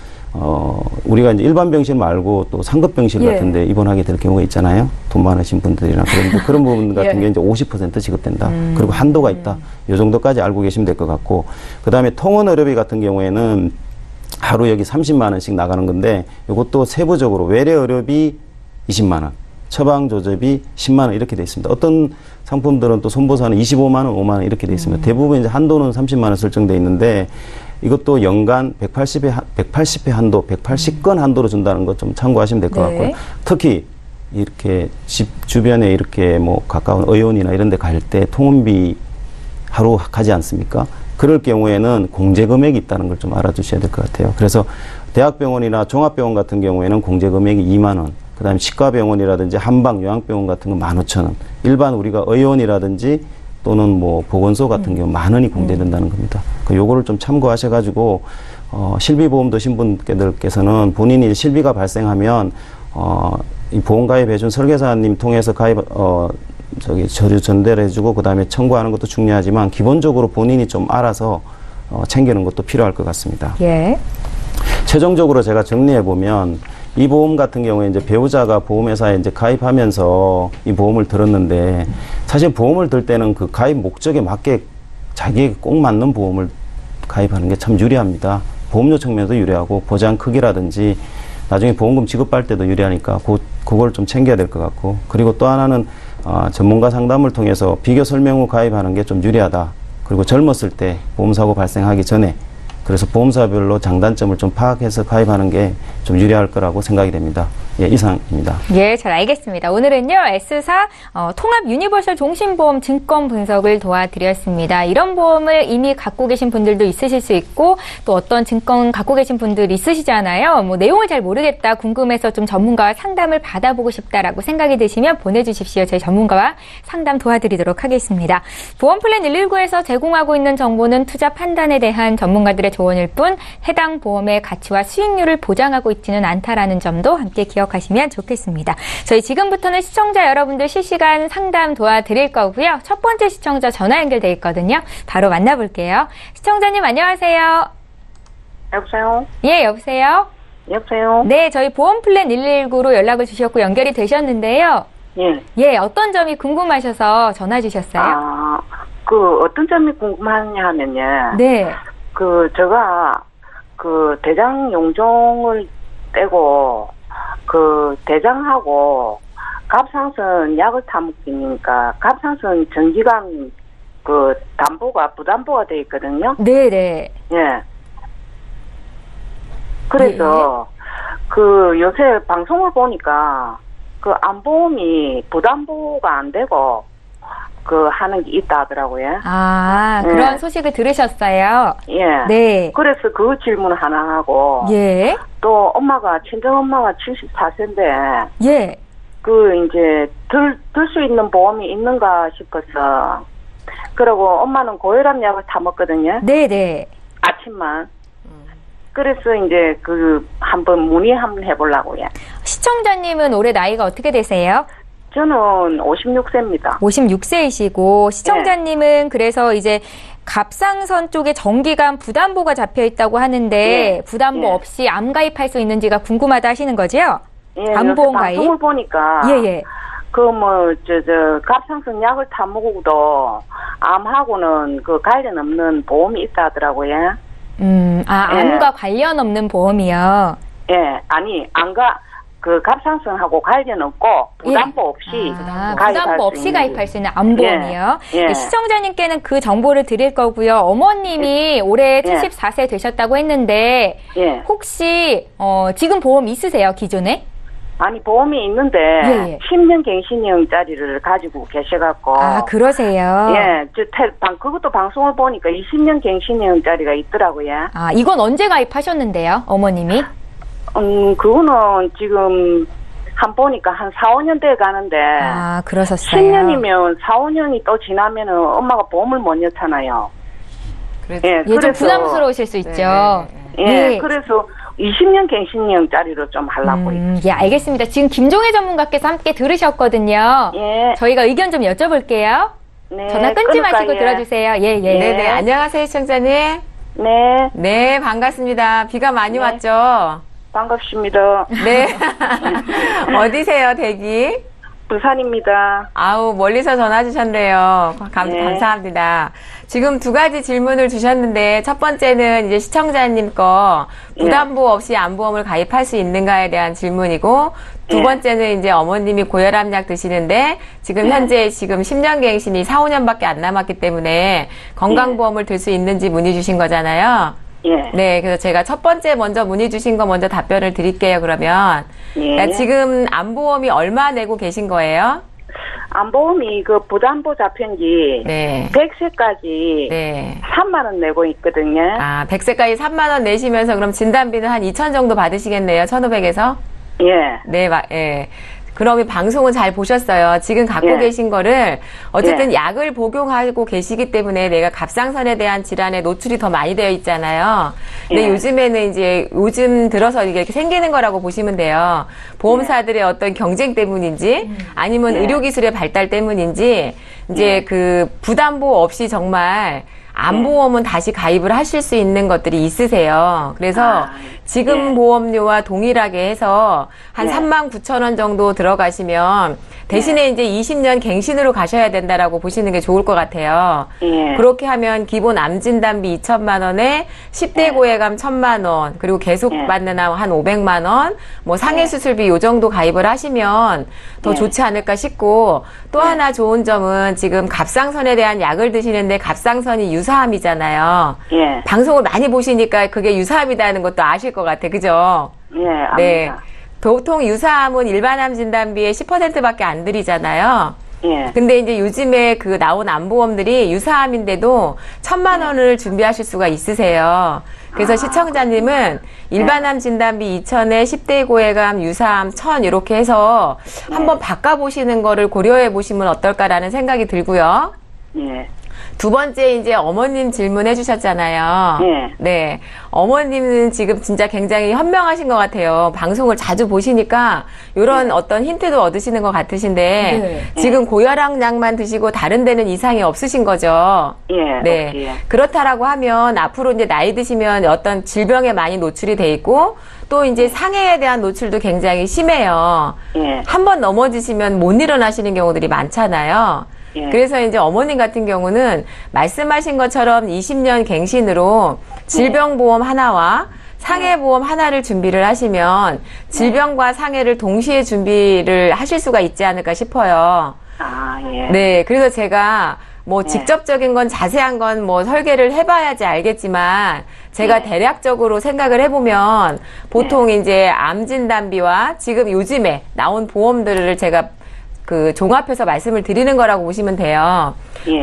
우리가 이제 일반 병실 말고 또 상급 병실 예. 같은데 입원하게 될 경우가 있잖아요. 돈 많으신 분들이나 그런 부분 같은 예. 경우에 이제 50% 지급된다. 그리고 한도가 있다. 이 정도까지 알고 계시면 될 것 같고, 그 다음에 통원 의료비 같은 경우에는 하루 여기 30만 원씩 나가는 건데 이것도 세부적으로 외래 의료비 20만 원, 처방 조제비 10만 원 이렇게 돼 있습니다. 어떤 상품들은 또 손보사는 25만 원, 5만 원 이렇게 돼 있습니다. 대부분 이제 한도는 30만 원 설정돼 있는데 이것도 연간 180회 한도, 180건 한도로 준다는 것 좀 참고하시면 될 것 네. 같고요. 특히 이렇게 집 주변에 이렇게 뭐 가까운 의원이나 이런 데 갈 때 통원비 하루 가지 않습니까? 그럴 경우에는 공제 금액이 있다는 걸 좀 알아두셔야 될 것 같아요. 그래서 대학병원이나 종합병원 같은 경우에는 공제 금액이 2만 원, 그 다음에 치과병원이라든지 한방 요양병원 같은 건 15,000원, 일반 우리가 의원이라든지 또는 뭐 보건소 같은 경우 만 원이 공제된다는 겁니다. 요거를 좀 참고하셔가지고 실비보험 드신 분들께서는 본인이 실비가 발생하면 이 보험가입해준 설계사님 통해서 서류 전달을 해주고 그 다음에 청구하는 것도 중요하지만 기본적으로 본인이 좀 알아서 챙기는 것도 필요할 것 같습니다. 예. 최종적으로 제가 정리해 보면 이 보험 같은 경우에 이제 배우자가 보험회사에 이제 가입하면서 이 보험을 들었는데 사실 보험을 들 때는 그 가입 목적에 맞게 자기에게 꼭 맞는 보험을 가입하는 게 참 유리합니다. 보험료 측면에도 유리하고 보장 크기라든지 나중에 보험금 지급할 때도 유리하니까 그걸 좀 챙겨야 될 것 같고, 그리고 또 하나는 전문가 상담을 통해서 비교 설명 후 가입하는 게 좀 유리하다. 그리고 젊었을 때 보험사고 발생하기 전에 그래서 보험사별로 장단점을 좀 파악해서 가입하는 게 좀 유리할 거라고 생각이 됩니다. 예, 이상입니다. 예, 잘 알겠습니다. 오늘은요, S사 통합 유니버설 종신보험 증권 분석을 도와드렸습니다. 이런 보험을 이미 갖고 계신 분들도 있으실 수 있고, 또 어떤 증권 갖고 계신 분들 있으시잖아요. 뭐 내용을 잘 모르겠다, 궁금해서 좀 전문가와 상담을 받아보고 싶다라고 생각이 드시면 보내주십시오. 저희 전문가와 상담 도와드리도록 하겠습니다. 보험플랜 119에서 제공하고 있는 정보는 투자 판단에 대한 전문가들의 조언일 뿐 해당 보험의 가치와 수익률을 보장하고 있지는 않다라는 점도 함께 기억하시면 좋겠습니다. 저희 지금부터는 시청자 여러분들 실시간 상담 도와드릴 거고요. 첫 번째 시청자 전화 연결돼 있거든요. 바로 만나볼게요. 시청자님 안녕하세요. 여보세요? 예, 여보세요? 여보세요? 네, 저희 보험플랜 119로 연락을 주셨고 연결이 되셨는데요. 예. 예, 어떤 점이 궁금하셔서 전화 주셨어요? 어떤 점이 궁금하냐 하면요. 네. 제가, 대장 용종을 떼고, 대장하고, 갑상선 약을 타먹기니까, 갑상선 정기간, 부담보가 돼 있거든요. 네네. 예. 그래서, 요새 방송을 보니까, 안보험이 부담보가 안 되고, 하는 게 있다 하더라고요. 그런 소식을 들으셨어요? 예. 네. 그래서 그 질문을 하나 하고, 예. 또 친정엄마가 74세인데, 예. 이제, 들 수 있는 보험이 있는가 싶어서, 그리고 엄마는 고혈압 약을 타먹거든요. 네네. 아침만. 그래서 이제 한번 문의 한번 해보려고요. 시청자님은 올해 나이가 어떻게 되세요? 저는 56세입니다. 56세이시고 시청자님은 그래서 이제 갑상선 쪽에 정기간 부담보가 잡혀 있다고 하는데 부담보 없이 암 가입할 수 있는지가 궁금하다 하시는 거죠? 예, 암보험 가입? 방송을 보니까 예예. 갑상선 약을 타 먹어도 암하고는 관련 없는 보험이 있다 하더라고요. 암과 관련 없는 보험이요. 예, 아니 갑상선하고 관련 없고 부담보 없이 부담보 없이 가입할 수 있는 암보험이요. 네, 시청자님께는 그 정보를 드릴 거고요. 어머님이 올해 74세 되셨다고 했는데 혹시 지금 보험 있으세요? 기존에? 아니 보험이 있는데 10년 갱신형짜리를 가지고 계셔갖고 그러세요? 예, 그것도 방송을 보니까 20년 갱신형짜리가 있더라고요. 이건 언제 가입하셨는데요, 어머님이? 그거는 지금 보니까 한 4, 5년 돼 가는데. 그러셨어요. 10년이면 4, 5년이 또 지나면은 엄마가 보험을 못 넣잖아요. 좀 부담스러우실 수 있죠. 그래서 20년 갱신형짜리로 좀 하려고. 예, 알겠습니다. 지금 김종혜 전문가께서 함께 들으셨거든요. 저희가 의견 좀 여쭤볼게요. 네. 전화 끊지 마시고 들어주세요. 네네. 안녕하세요, 시청자님. 네. 네, 반갑습니다. 비가 많이 왔죠? 반갑습니다. 네. 어디세요, 댁이? 부산입니다. 멀리서 전화 주셨네요. 감사합니다. 지금 두 가지 질문을 주셨는데, 첫 번째는 이제 시청자님 거 부담보 없이 암보험을 가입할 수 있는가에 대한 질문이고, 두 번째는 이제 어머님이 고혈압약 드시는데, 지금 현재 지금 10년 갱신이 4, 5년밖에 안 남았기 때문에 건강보험을 들 수 있는지 문의 주신 거잖아요. 네, 그래서 제가 첫 번째 먼저 문의 주신 거 먼저 답변을 드릴게요, 그러면. 그러니까 지금 암보험이 얼마 내고 계신 거예요? 암보험이 부담보 잡힌지 100세까지 3만 원 내고 있거든요. 100세까지 3만 원 내시면서 그럼 진단비는 한 2천 정도 받으시겠네요, 1,500에서? 네. 그러면 방송은 잘 보셨어요. 지금 갖고 계신 거를 어쨌든 약을 복용하고 계시기 때문에 내가 갑상선에 대한 질환에 노출이 더 많이 되어 있잖아요. 근데 요즘에는 이제 요즘 들어서 이게 생기는 거라고 보시면 돼요. 보험사들의 어떤 경쟁 때문인지 아니면 의료기술의 발달 때문인지 이제 부담보 없이 정말 암보험은 다시 가입을 하실 수 있는 것들이 있으세요. 그래서 지금 보험료와 동일하게 해서 한 39,000원 정도 들어가시면 대신에 이제 20년 갱신으로 가셔야 된다라고 보시는 게 좋을 것 같아요. 그렇게 하면 기본 암 진단비 2천만 원에 10대 고액암 1,000만 원, 그리고 계속 받는 암 한 500만 원, 뭐 상해 수술비 요 정도 가입을 하시면 더 좋지 않을까 싶고, 또 하나 좋은 점은 지금 갑상선에 대한 약을 드시는데 갑상선이 유사암이잖아요. 방송을 많이 보시니까 그게 유사암이라는 것도 아실 것 같아, 그죠? 압니다. 네. 보통 유사암은 일반암 진단비의 10%밖에 안 들이잖아요. 근데 이제 요즘에 나온 암보험들이 유사암인데도 1,000만 원을 준비하실 수가 있으세요. 그래서 시청자님은 일반암 진단비 2,000에 10대 고액암, 유사암 1,000 이렇게 해서 한번 바꿔보시는 거를 고려해 보시면 어떨까라는 생각이 들고요. 두 번째 이제 어머님 질문해 주셨잖아요. 네. 어머님은 지금 진짜 굉장히 현명하신 것 같아요. 방송을 자주 보시니까 이런 어떤 힌트도 얻으시는 것 같으신데 지금 고혈압약만 드시고 다른 데는 이상이 없으신 거죠. 네. 그렇다라고 하면 앞으로 이제 나이 드시면 어떤 질병에 많이 노출이 돼 있고 또 이제 상해에 대한 노출도 굉장히 심해요. 한번 넘어지시면 못 일어나시는 경우들이 많잖아요. 그래서 이제 어머님 같은 경우는 말씀하신 것처럼 20년 갱신으로 질병보험 하나와 상해보험 하나를 준비를 하시면 질병과 상해를 동시에 준비를 하실 수가 있지 않을까 싶어요. 네, 그래서 제가 뭐 직접적인 건 자세한 건 뭐 설계를 해봐야지 알겠지만 제가 대략적으로 생각을 해보면 보통 이제 암 진단비와 지금 요즘에 나온 보험들을 제가 종합해서 말씀을 드리는 거라고 보시면 돼요.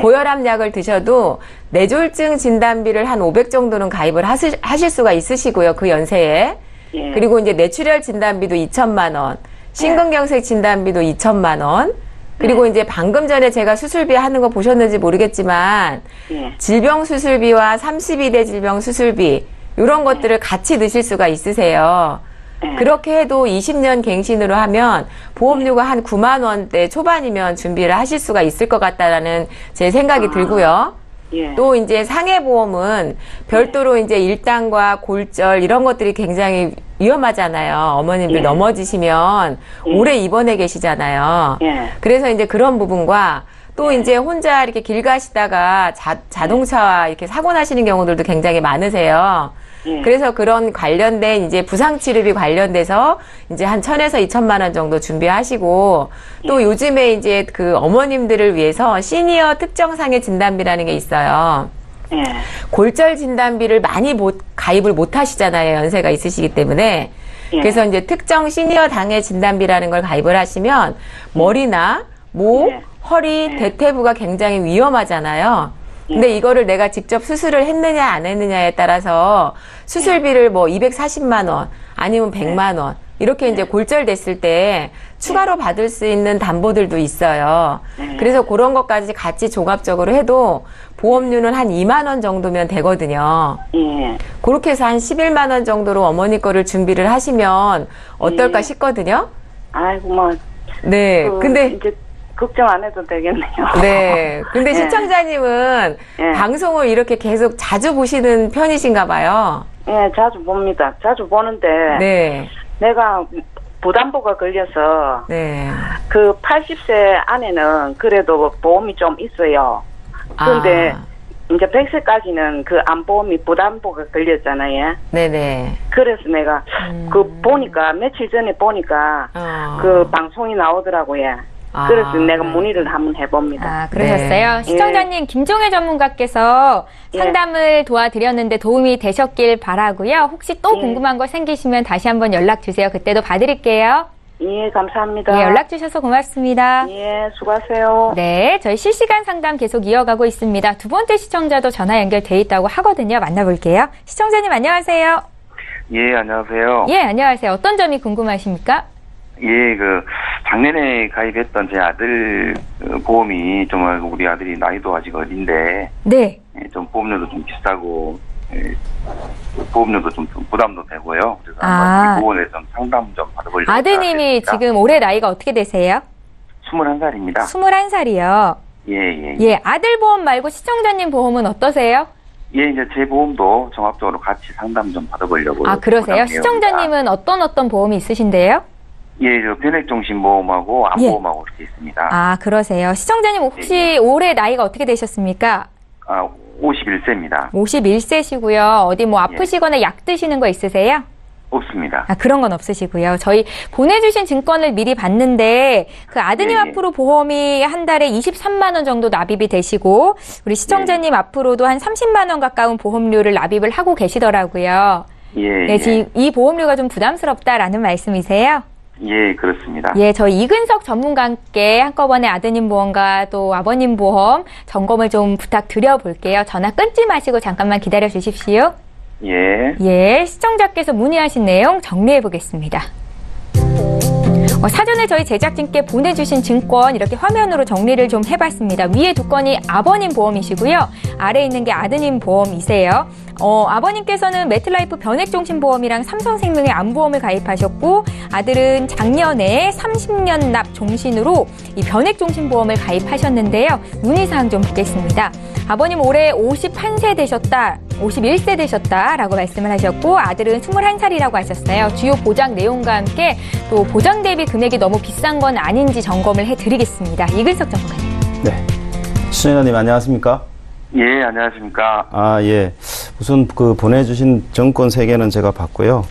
고혈압약을 드셔도 뇌졸중 진단비를 한 500 정도는 가입을 하실 수가 있으시고요. 그 연세에. 그리고 이제 뇌출혈 진단비도 2천만 원, 심근경색 진단비도 2천만 원, 그리고 이제 방금 전에 제가 수술비 하는 거 보셨는지 모르겠지만 질병 수술비와 32대 질병 수술비 이런 것들을 같이 넣으실 수가 있으세요. 그렇게 해도 20년 갱신으로 하면 보험료가 한 9만 원대 초반이면 준비를 하실 수가 있을 것 같다라는 제 생각이 들고요. 예. 또 이제 상해보험은 별도로 이제 일당과 골절 이런 것들이 굉장히 위험하잖아요. 어머님들 예. 넘어지시면 오래 입원해 계시잖아요. 예. 그래서 이제 그런 부분과 또 이제 혼자 이렇게 길 가시다가 자동차와 이렇게 사고 나시는 경우들도 굉장히 많으세요. 예. 그래서 그런 관련된 이제 부상치료비 관련돼서 이제 한 1,000에서 2,000만 원 정도 준비하시고 또 요즘에 이제 그 어머님들을 위해서 시니어 특정상해 진단비라는 게 있어요. 예. 골절 진단비를 많이 가입을 못 하시잖아요. 연세가 있으시기 때문에. 예. 그래서 이제 특정 시니어 당해 진단비라는 걸 가입을 하시면 머리나 목, 예. 허리, 대퇴부가 굉장히 위험하잖아요. 근데 이거를 내가 직접 수술을 했느냐 안 했느냐에 따라서 수술비를 뭐 240만 원 아니면 100만 원 이렇게 이제 골절됐을 때 추가로 받을 수 있는 담보들도 있어요. 그래서 그런 것까지 같이 종합적으로 해도 보험료는 한 2만 원 정도면 되거든요. 예. 그렇게 해서 한 11만 원 정도로 어머니 거를 준비를 하시면 어떨까 싶거든요. 아이고, 뭐. 네. 근데 이제 걱정 안 해도 되겠네요. 네. 근데 예. 시청자님은 예. 방송을 이렇게 계속 자주 보시는 편이신가 봐요. 예, 자주 봅니다. 자주 보는데. 네. 내가 부담보가 걸려서. 네. 그 80세 안에는 그래도 보험이 좀 있어요. 그런데 이제 100세까지는 그 암보험이 부담보가 걸렸잖아요. 네네. 그래서 내가 그 보니까 며칠 전에 보니까 그 방송이 나오더라고요. 그래서 내가 문의를 한번 해봅니다. 아, 그러셨어요? 네. 시청자님, 김종혜 전문가께서 예. 상담을 도와드렸는데 도움이 되셨길 바라고요. 혹시 또 예. 궁금한 거 생기시면 다시 한번 연락 주세요. 그때도 봐드릴게요. 예, 감사합니다. 예, 연락 주셔서 고맙습니다. 예, 수고하세요. 네, 저희 실시간 상담 계속 이어가고 있습니다. 두 번째 시청자도 전화 연결돼 있다고 하거든요. 만나볼게요. 시청자님 안녕하세요. 예, 안녕하세요. 예, 안녕하세요. 어떤 점이 궁금하십니까? 예, 작년에 가입했던 제 아들 보험이 정말 우리 아들이 나이도 아직 어린데, 네. 예, 좀 보험료도 좀 비싸고, 예, 보험료도 좀 부담도 되고요. 그래서 한번 이 부분에 좀 상담 좀 받아보려고. 아드님이 지금 올해 나이가 어떻게 되세요? 21살입니다. 21살이요. 예. 예, 아들 보험 말고 시청자님 보험은 어떠세요? 예, 이제 제 보험도 종합적으로 같이 상담 좀 받아보려고. 아, 그러세요? 시청자님은 어떤 보험이 있으신데요? 예, 변액정신보험하고 암보험하고 이렇게 있습니다. 아, 그러세요. 시청자님 혹시 올해 나이가 어떻게 되셨습니까? 51세입니다. 51세시고요. 어디 뭐 아프시거나 약 드시는 거 있으세요? 없습니다. 아, 그런 건 없으시고요. 저희 보내주신 증권을 미리 봤는데 그 아드님 앞으로 보험이 한 달에 23만 원 정도 납입이 되시고 우리 시청자님 앞으로도 한 30만 원 가까운 보험료를 납입을 하고 계시더라고요. 네, 지금 이 보험료가 좀 부담스럽다라는 말씀이세요? 예, 그렇습니다. 예, 저희 이근석 전문가와 함께 한꺼번에 아드님 보험과 또 아버님 보험 점검을 좀 부탁드려 볼게요. 전화 끊지 마시고 잠깐만 기다려 주십시오. 예, 시청자께서 문의하신 내용 정리해 보겠습니다. 사전에 저희 제작진께 보내주신 증권 이렇게 화면으로 정리를 좀 해봤습니다. 위에 두 건이 아버님 보험이시고요. 아래에 있는 게 아드님 보험이세요. 아버님께서는 매트라이프 변액종신보험이랑 삼성생명의 암보험을 가입하셨고 아들은 작년에 30년 납 종신으로 이 변액종신보험을 가입하셨는데요. 문의사항 좀 보겠습니다. 아버님 올해 51세 되셨다, 51세 되셨다라고 말씀을 하셨고 아들은 21살이라고 하셨어요. 주요 보장 내용과 함께 또 보장 대비 금액이 너무 비싼 건 아닌지 점검을 해드리겠습니다. 이근석 전문가님. 네. 시청자님 안녕하십니까? 예, 안녕하십니까? 예. 우선 보내주신 정권 3개는 제가 봤고요.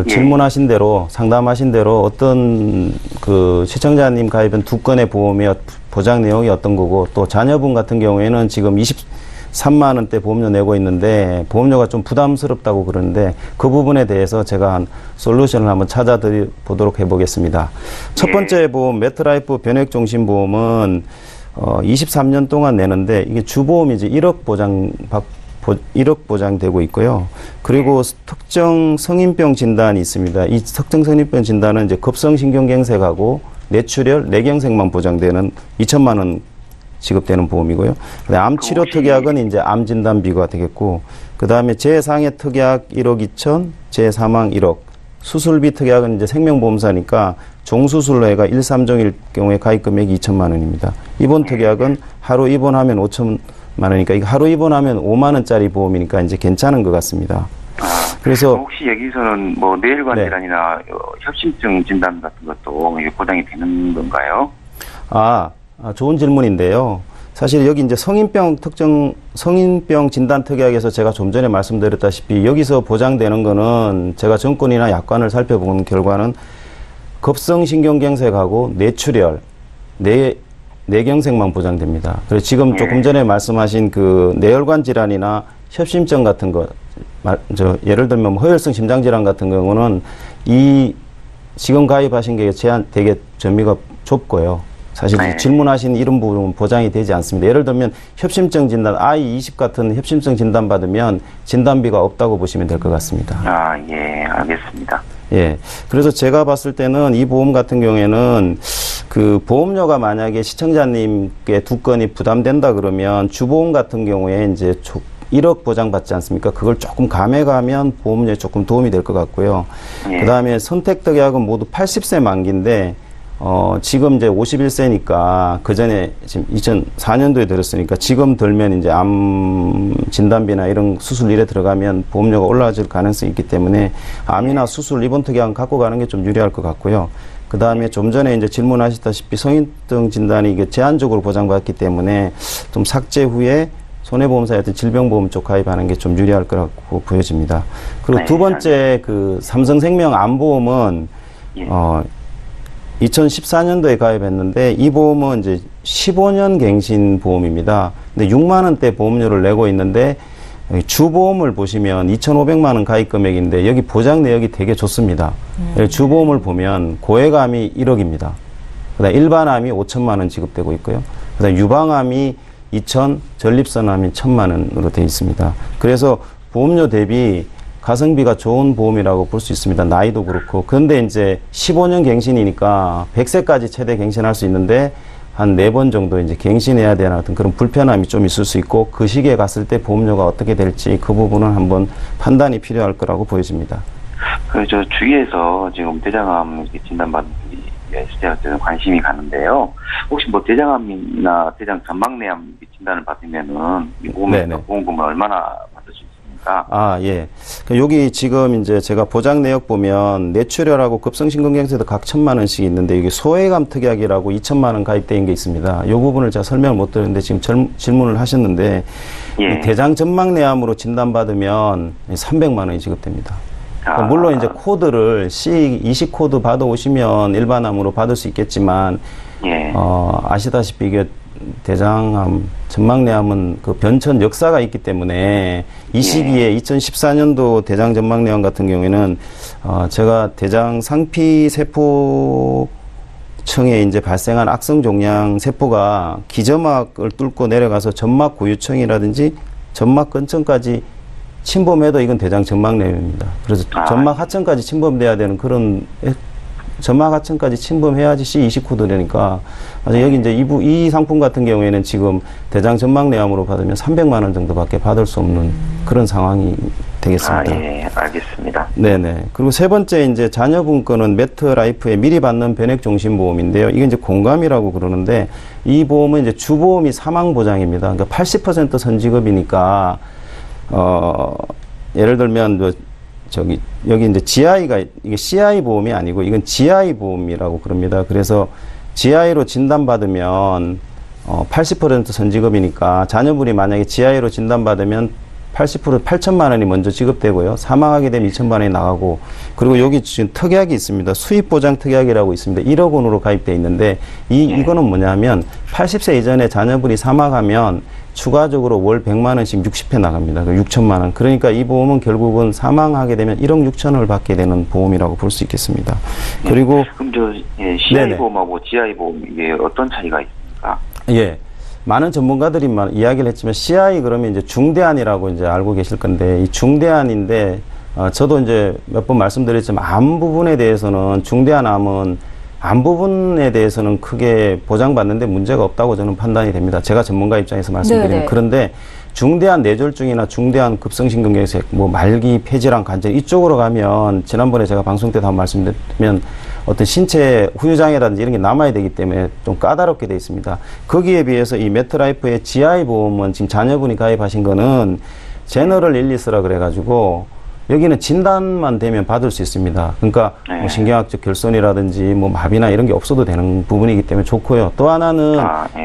질문하신 대로, 상담하신 대로 어떤 시청자님 가입은 2건의 보험의 보장 내용이 어떤 거고, 또 자녀분 같은 경우에는 지금 23만 원대 보험료 내고 있는데, 보험료가 좀 부담스럽다고 그러는데, 그 부분에 대해서 제가 한 솔루션을 한번 찾아보도록 해보겠습니다. 첫 번째 보험, 매트라이프 변액종신보험은 23년 동안 내는데 이게 주보험이 이제 1억 보장되고 있고요. 그리고 특정 성인병 진단이 있습니다. 이 특정 성인병 진단은 이제 급성신경경색하고 뇌출혈, 뇌경색만 보장되는 2천만 원 지급되는 보험이고요. 암 치료 특약은 이제 암 진단비가 되겠고, 그 다음에 재상해 특약 1억 2천, 재사망 1억, 수술비 특약은 이제 생명보험사니까 종수술로 해가 1, 3종일 경우에 가입 금액이 2천만 원입니다. 입원 특약은 하루 입원하면 5천만 원이니까 이거 하루 입원하면 5만 원짜리 보험이니까 이제 괜찮은 것 같습니다. 그래서 혹시 여기서는 뭐 뇌혈관 질환이나 협심증 진단 같은 것도 이게 보장이 되는 건가요? 좋은 질문인데요. 사실 여기 이제 성인병 진단 특약에서 제가 좀 전에 말씀드렸다시피 여기서 보장되는 거는 제가 정권이나 약관을 살펴본 결과는 급성신경경색하고 뇌출혈, 뇌경색만 보장됩니다. 그래서 지금 조금 전에 말씀하신 그 뇌혈관 질환이나 협심증 같은 거, 예를 들면 허혈성 심장질환 같은 경우는 이 지금 가입하신 게 되게 범위가 좁고요. 사실 질문하신 이런 부분은 보장이 되지 않습니다. 예를 들면 협심증 진단, I20 같은 협심증 진단 받으면 진단비가 없다고 보시면 될 것 같습니다. 예, 알겠습니다. 예. 그래서 제가 봤을 때는 이 보험 같은 경우에는 그 보험료가 만약에 시청자님께 두 건이 부담된다 그러면 주보험 같은 경우에 이제 1억 보장받지 않습니까? 그걸 조금 감해가면 보험료에 조금 도움이 될 것 같고요. 그 다음에 선택특약은 모두 80세 만기인데, 지금 이제 51세니까 그 전에 지금 2004년도에 들었으니까 지금 들면 이제 암 진단비나 이런 수술 일에 들어가면 보험료가 올라질 가능성이 있기 때문에 암이나 수술 입원 특약은 갖고 가는 게 좀 유리할 것 같고요. 그 다음에 좀 전에 이제 질문하셨다시피 성인병 진단이 이게 제한적으로 보장받기 때문에 좀 삭제 후에 손해보험사의 어떤 질병보험 쪽 가입하는 게 좀 유리할 거라고 보여집니다. 그리고 두 번째 그 삼성생명 암보험은 2014년도에 가입했는데 이 보험은 이제 15년 갱신 보험입니다. 근데 6만 원대 보험료를 내고 있는데 주보험을 보시면 2,500만 원 가입 금액인데 여기 보장 내역이 되게 좋습니다. 주보험을 보면 고액암이 1억입니다. 그다음 일반암이 5천만 원 지급되고 있고요. 그다음 유방암이 2천, 전립선암이 1,000만 원으로 되어 있습니다. 그래서 보험료 대비 가성비가 좋은 보험이라고 볼 수 있습니다. 나이도 그렇고. 그런데 이제 15년 갱신이니까 100세까지 최대 갱신할 수 있는데 한 4번 정도 이제 갱신해야 되는 어떤 그런 불편함이 좀 있을 수 있고 그 시기에 갔을 때 보험료가 어떻게 될지 그 부분은 한번 판단이 필요할 거라고 보여집니다. 저 주위에서 지금 대장암 진단받은 숫자가 관심이 가는데요. 혹시 뭐 대장암이나 대장 전막내암 진단을 받으면은 이 보험에서 보험금을 얼마나 받을 수 있습니까? 예. 여기 지금 이제 제가 보장 내역 보면 뇌출혈하고 급성심근경색도 각 1,000만 원씩 있는데 이게 소외감 특약이라고 2천만 원 가입된 게 있습니다. 이 부분을 제가 설명을 못 드렸는데 지금 질문을 하셨는데 대장 전막내암으로 진단받으면 300만 원이 지급됩니다. 물론 이제 코드를 C20 코드 받아오시면 일반암으로 받을 수 있겠지만 아시다시피 이게 대장암, 전막내암은 그 변천 역사가 있기 때문에 이 시기에 2014년도 대장 전막내암 같은 경우에는 제가 대장 상피 세포 층에 이제 발생한 악성 종양 세포가 기저막을 뚫고 내려가서 점막 고유층이라든지 점막 근처까지 침범해도 이건 대장 전막내암입니다. 그래서 점막 하층까지 침범돼야 되는 그런 점막 하층까지 침범해야지 C20 코드 되니까 여기 이제 이 상품 같은 경우에는 지금 대장 전막내암으로 받으면 300만 원 정도밖에 받을 수 없는 그런 상황이 되겠습니다. 예, 알겠습니다. 네네. 그리고 세 번째 이제 자녀분 거는 매트라이프의 미리 받는 변액종신보험인데요. 이게 이제 공감이라고 그러는데 이 보험은 이제 주보험이 사망 보장입니다. 그러니까 80% 선지급이니까 예를 들면 여기 이제 GI가 이게 CI 보험이 아니고 이건 GI 보험이라고 그럽니다. 그래서 GI로 진단받으면 80% 선지급이니까 자녀분이 만약에 GI로 진단받으면 80% 8천만 원이 먼저 지급되고요. 사망하게 되면 2천만 원이 나가고 그리고 여기 지금 특약이 있습니다. 수입보장 특약이라고 있습니다. 1억 원으로 가입되어 있는데 이거는 뭐냐면 80세 이전에 자녀분이 사망하면 추가적으로 월 100만 원씩 60회 나갑니다. 6천만 원. 그러니까 이 보험은 결국은 사망하게 되면 1억 6천을 받게 되는 보험이라고 볼 수 있겠습니다. 그리고 그럼 CI 보험하고 GI 보험 이게 어떤 차이가 있습니까? 예. 많은 전문가들이 이야기를 했지만 CI 그러면 이제 중대안이라고 이제 알고 계실 건데 이 중대안인데 저도 이제 몇 번 말씀드렸지만 암 부분에 대해서는 중대한 암은 안 부분에 대해서는 크게 보장받는데 문제가 없다고 저는 판단이 됩니다. 제가 전문가 입장에서 말씀드리면. 네네. 그런데 중대한 뇌졸중이나 중대한 급성심근경색, 뭐 말기, 폐질환, 관절 이쪽으로 가면 지난번에 제가 방송 때도 한번 말씀드리면 어떤 신체 후유장애라든지 이런 게 남아야 되기 때문에 좀 까다롭게 돼 있습니다. 거기에 비해서 이 메트라이프의 GI 보험은 지금 자녀분이 가입하신 거는 제너럴 일리스라 그래가지고 여기는 진단만 되면 받을 수 있습니다. 그러니까 뭐 신경학적 결손이라든지 뭐 마비나 이런 게 없어도 되는 부분이기 때문에 좋고요. 또 하나는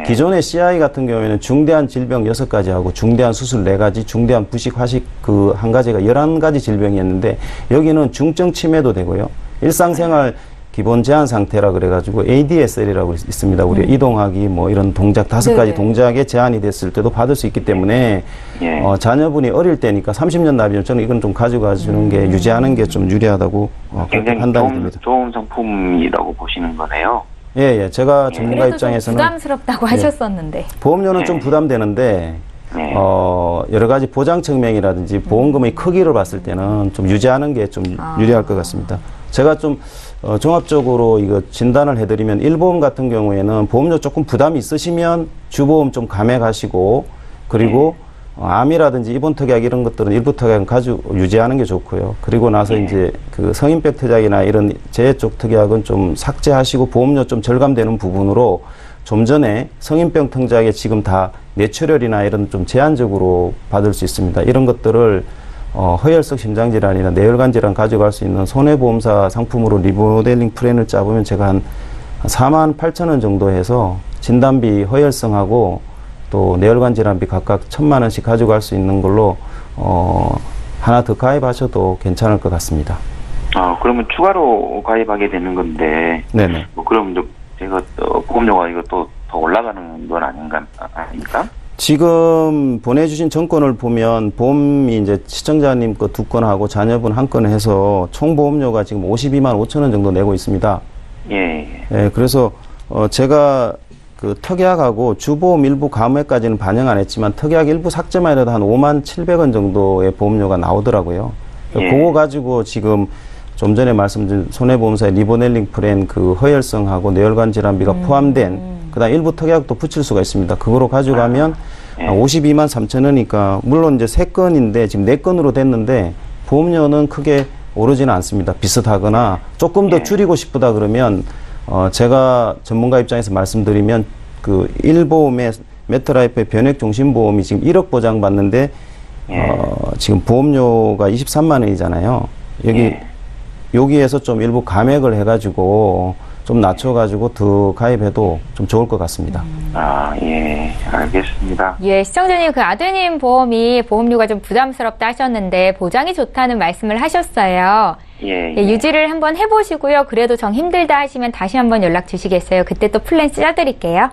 기존의 CI 같은 경우에는 중대한 질병 6가지하고 중대한 수술 4가지, 중대한 부식, 화식 그 1가지가 11가지 질병이었는데 여기는 중증 치매도 되고요. 일상생활 기본 제한 상태라 그래가지고 ADSL이라고 있습니다. 우리 이동하기 뭐 이런 동작 5가지 동작에 제한이 됐을 때도 받을 수 있기 때문에 자녀분이 어릴 때니까 30년 납이면 저는 이건 좀 가져가 주는 게 유지하는 게 좀 유리하다고 굉장히 판단이 됩니다. 좋은 상품이라고 보시는 거네요. 예. 제가 전문가 입장에서는 부담스럽다고 하셨었는데 보험료는 좀 부담되는데 여러 가지 보장 측면이라든지 보험금의 크기를 봤을 때는 좀 유지하는 게 좀 유리할 것 같습니다. 제가 좀 종합적으로 이거 진단을 해드리면 일보험 같은 경우에는 보험료 조금 부담이 있으시면 주보험 좀 감액하시고 그리고 암이라든지 입원 특약 이런 것들은 일부 특약은 유지하는 게 좋고요. 그리고 나서 이제 그 성인병 특약이나 이런 재해 쪽 특약은 좀 삭제하시고 보험료 좀 절감되는 부분으로 좀 전에 성인병 특약에 지금 다 뇌출혈이나 이런 좀 제한적으로 받을 수 있습니다. 이런 것들을 허혈성 심장질환이나 뇌혈관 질환 가져갈 수 있는 손해보험사 상품으로 리모델링 플랜을 짜보면 제가 한 48,000원 정도 해서 진단비 허혈성하고 또 뇌혈관 질환비 각각 1,000만 원씩 가져갈 수 있는 걸로 하나 더 가입하셔도 괜찮을 것 같습니다. 그러면 추가로 가입하게 되는 건데, 네네. 뭐 그럼 제가 보험료가 이거 또 더 올라가는 건 아닙니까? 지금 보내주신 정권을 보면 보험이 이제 시청자님 거 2건하고 자녀분 1건 해서 총 보험료가 지금 52만 5천 원 정도 내고 있습니다. 예, 그래서 제가 그 특약하고 주보험 일부 감액까지는 반영 안 했지만 특약 일부 삭제만 해도 한 5만 700원 정도의 보험료가 나오더라고요. 그거 가지고 지금 좀 전에 말씀드린 손해보험사의 리보넬링 플랜 그 허혈성하고 뇌혈관 질환비가 포함된 그다음 일부 특약도 붙일 수가 있습니다. 그거로 가져가면 52만 3천 원이니까 물론 이제 3건인데 지금 4건으로 됐는데 보험료는 크게 오르지는 않습니다. 비슷하거나 조금 더 줄이고 싶다 그러면 제가 전문가 입장에서 말씀드리면 그 1보험의 메트라이프의 변액종신보험이 지금 1억 보장받는데 지금 보험료가 23만 원이잖아요. 여기에서 좀 일부 감액을 해가지고 좀 낮춰가지고 더 가입해도 좀 좋을 것 같습니다. 알겠습니다. 예, 시청자님 그 아드님 보험이 보험료가 좀 부담스럽다 하셨는데 보장이 좋다는 말씀을 하셨어요. 유지를 한번 해보시고요. 그래도 정 힘들다 하시면 다시 한번 연락 주시겠어요? 그때 또 플랜 짜드릴게요.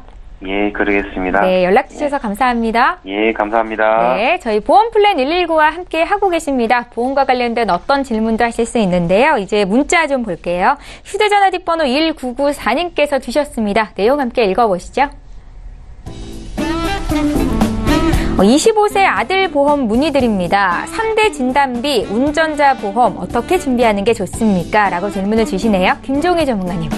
예, 그러겠습니다. 네, 연락 주셔서 감사합니다. 예, 감사합니다. 네, 저희 보험 플랜 119와 함께 하고 계십니다. 보험과 관련된 어떤 질문도 하실 수 있는데요. 이제 문자 좀 볼게요. 휴대전화 뒷번호 1994님께서 주셨습니다. 내용 함께 읽어보시죠. 25세 아들 보험 문의드립니다. 3대 진단비, 운전자 보험 어떻게 준비하는 게 좋습니까? 라고 질문을 주시네요. 김종희 전문가님.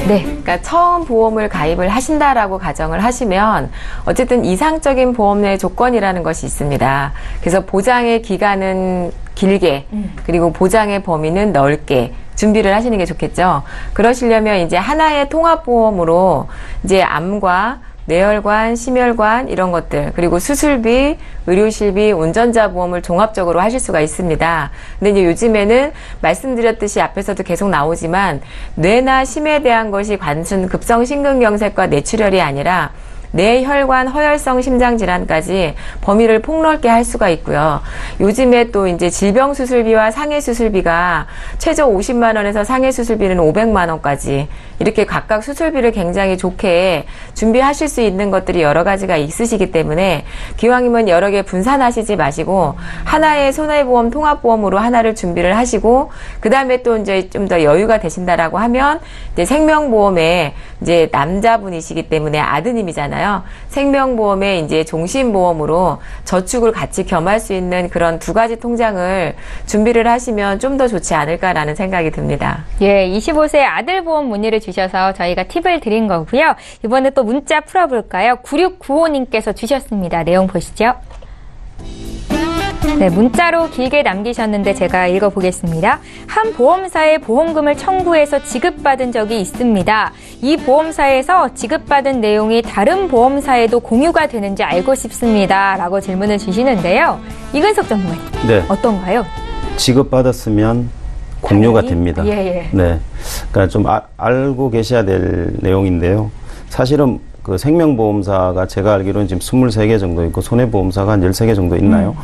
네. 그러니까 처음 보험을 가입을 하신다라고 가정을 하시면 어쨌든 이상적인 보험료의 조건이라는 것이 있습니다. 그래서 보장의 기간은 길게 그리고 보장의 범위는 넓게 준비를 하시는 게 좋겠죠. 그러시려면 이제 하나의 통합보험으로 이제 암과 뇌혈관, 심혈관 이런 것들 그리고 수술비, 의료실비, 운전자 보험을 종합적으로 하실 수가 있습니다. 근데 이제 요즘에는 말씀드렸듯이 앞에서도 계속 나오지만 뇌나 심에 대한 것이 단순 급성심근경색과 뇌출혈이 아니라 뇌혈관, 허혈성 심장질환까지 범위를 폭넓게 할 수가 있고요. 요즘에 또 이제 질병 수술비와 상해 수술비가 최저 50만 원에서 상해 수술비는 500만 원까지 이렇게 각각 수술비를 굉장히 좋게 준비하실 수 있는 것들이 여러 가지가 있으시기 때문에 기왕이면 여러 개 분산하시지 마시고 하나의 손해보험 통합보험으로 하나를 준비를 하시고 그 다음에 또 이제 좀 더 여유가 되신다라고 하면 이제 생명보험에 이제 남자분이시기 때문에 아드님이잖아요. 생명보험에 이제 종신보험으로 저축을 같이 겸할 수 있는 그런 2가지 통장을 준비를 하시면 좀 더 좋지 않을까라는 생각이 듭니다. 예, 25세 아들 보험 문의를 알려주셔서 저희가 팁을 드린 거고요. 이번에 또 문자 풀어볼까요? 9695님께서 주셨습니다. 내용 보시죠. 네, 문자로 길게 남기셨는데 제가 읽어보겠습니다. 한 보험사에 보험금을 청구해서 지급받은 적이 있습니다. 이 보험사에서 지급받은 내용이 다른 보험사에도 공유가 되는지 알고 싶습니다. 라고 질문을 주시는데요. 이근석 전문가님, 네. 어떤가요? 지급받았으면 공유가 됩니다. 예. 네. 그러니까 좀 알고 계셔야 될 내용인데요. 사실은 그 생명보험사가 제가 알기로는 지금 23개 정도 있고 손해보험사가 한 13개 정도 있나요?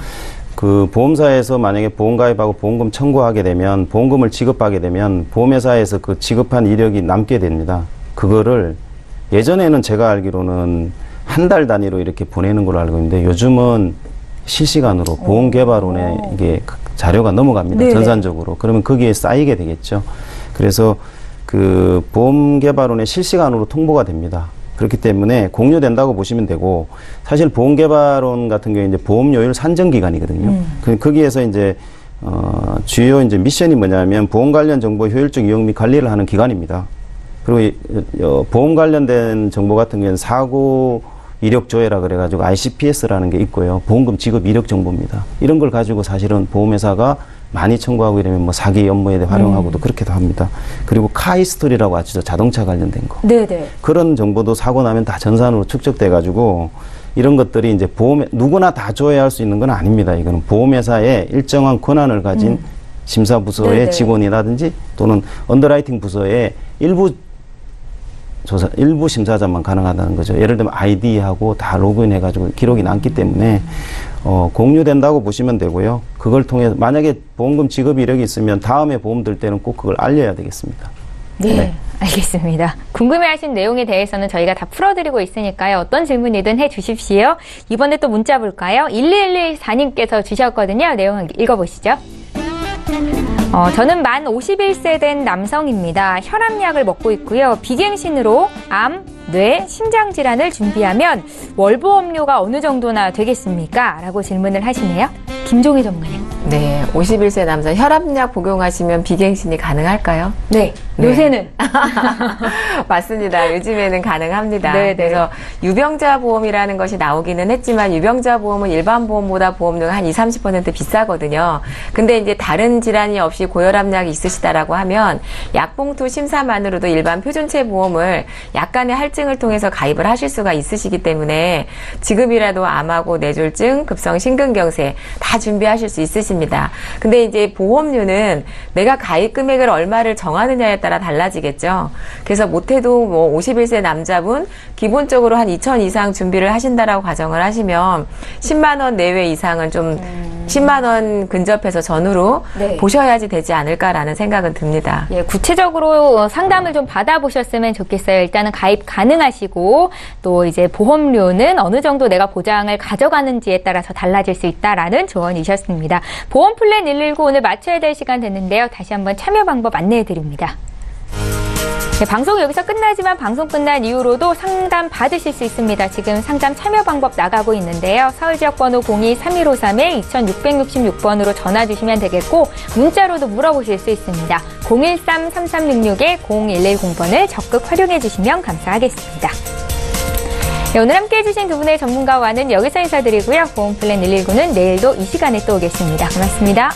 그 보험사에서 만약에 보험가입하고 보험금 청구하게 되면 보험금을 지급하게 되면 보험회사에서 그 지급한 이력이 남게 됩니다. 그거를 예전에는 제가 알기로는 한 달 단위로 이렇게 보내는 걸로 알고 있는데 요즘은 실시간으로 보험개발원에 이게 자료가 넘어갑니다. 네네. 전산적으로. 그러면 거기에 쌓이게 되겠죠. 그래서 그 보험개발원에 실시간으로 통보가 됩니다. 그렇기 때문에 공유된다고 보시면 되고, 사실 보험개발원 같은 경우에 이제 보험료율 산정기관이거든요. 거기에서 이제, 주요 이제 미션이 뭐냐면 보험 관련 정보 효율적 이용 및 관리를 하는 기관입니다. 그리고 보험 관련된 정보 같은 경우에는 사고 이력 조회라 그래가지고 ICPS라는 게 있고요. 보험금 지급 이력 정보입니다. 이런 걸 가지고 사실은 보험회사가 많이 청구하고 이러면 뭐 사기 업무에 활용하고도 그렇게도 합니다. 그리고 카히스토리라고 아시죠? 자동차 관련된 거. 네네. 그런 정보도 사고 나면 다 전산으로 축적돼가지고 이런 것들이 이제 누구나 다 조회할 수 있는 건 아닙니다. 이거는 보험회사의 일정한 권한을 가진 심사부서의 네네. 직원이라든지 또는 언더라이팅 부서의 일부 심사자만 가능하다는 거죠. 예를 들면 아이디하고 다 로그인 해가지고 기록이 남기 때문에 공유된다고 보시면 되고요. 그걸 통해서 만약에 보험금 지급 이력이 있으면 다음에 보험 들 때는 꼭 그걸 알려야 되겠습니다. 네. 알겠습니다. 궁금해하신 내용에 대해서는 저희가 다 풀어드리고 있으니까요. 어떤 질문이든 해주십시오. 이번에 또 문자 볼까요? 1114님께서 주셨거든요. 내용 읽어보시죠. 저는 만 51세 된 남성입니다. 혈압약을 먹고 있고요. 비갱신으로 암, 뇌, 심장질환을 준비하면 월보험료가 어느 정도나 되겠습니까? 라고 질문을 하시네요. 김종희 전문가님. 네, 51세 남자 혈압약 복용하시면 비갱신이 가능할까요? 네, 요새는. 맞습니다. 요즘에는 가능합니다. 네. 그래서 유병자 보험이라는 것이 나오기는 했지만 유병자 보험은 일반 보험보다 보험료가 한 20-30% 비싸거든요. 근데 이제 다른 질환이 없이 고혈압약이 있으시다라고 하면 약봉투 심사만으로도 일반 표준체 보험을 약간의 할증을 통해서 가입을 하실 수가 있으시기 때문에 지금이라도 암하고 뇌졸중, 급성 심근경색 다 준비하실 수 있으십니다. 근데 이제 보험료는 내가 가입 금액을 얼마를 정하느냐에 따라 달라지겠죠. 그래서 못해도 뭐 51세 남자분 기본적으로 한 2천 이상 준비를 하신다라고 가정을 하시면 10만 원 내외 이상은 좀 10만 원 근접해서 전후로 보셔야지 되지 않을까라는 생각은 듭니다. 예, 구체적으로 상담을 좀 받아보셨으면 좋겠어요. 일단은 가입 가능하시고 또 이제 보험료는 어느 정도 내가 보장을 가져가는지에 따라서 달라질 수 있다라는 조언이셨습니다. 보험 플랜 119 오늘 마쳐야 될 시간 됐는데요. 다시 한번 참여 방법 안내해 드립니다. 네, 방송 여기서 끝나지만 방송 끝난 이후로도 상담 받으실 수 있습니다. 지금 상담 참여 방법 나가고 있는데요. 서울지역번호 02-3253-2666번으로 전화 주시면 되겠고 문자로도 물어보실 수 있습니다. 013-3366-0110번을 적극 활용해 주시면 감사하겠습니다. 네, 오늘 함께해 주신 두 분의 전문가와는 여기서 인사드리고요. 보험 플랜 119는 내일도 이 시간에 또 오겠습니다. 고맙습니다.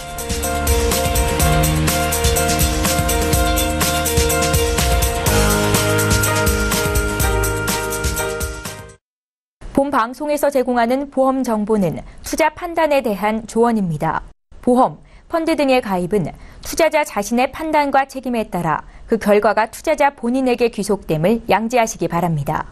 본 방송에서 제공하는 보험 정보는 투자 판단에 대한 조언입니다. 보험, 펀드 등의 가입은 투자자 자신의 판단과 책임에 따라 그 결과가 투자자 본인에게 귀속됨을 양지하시기 바랍니다.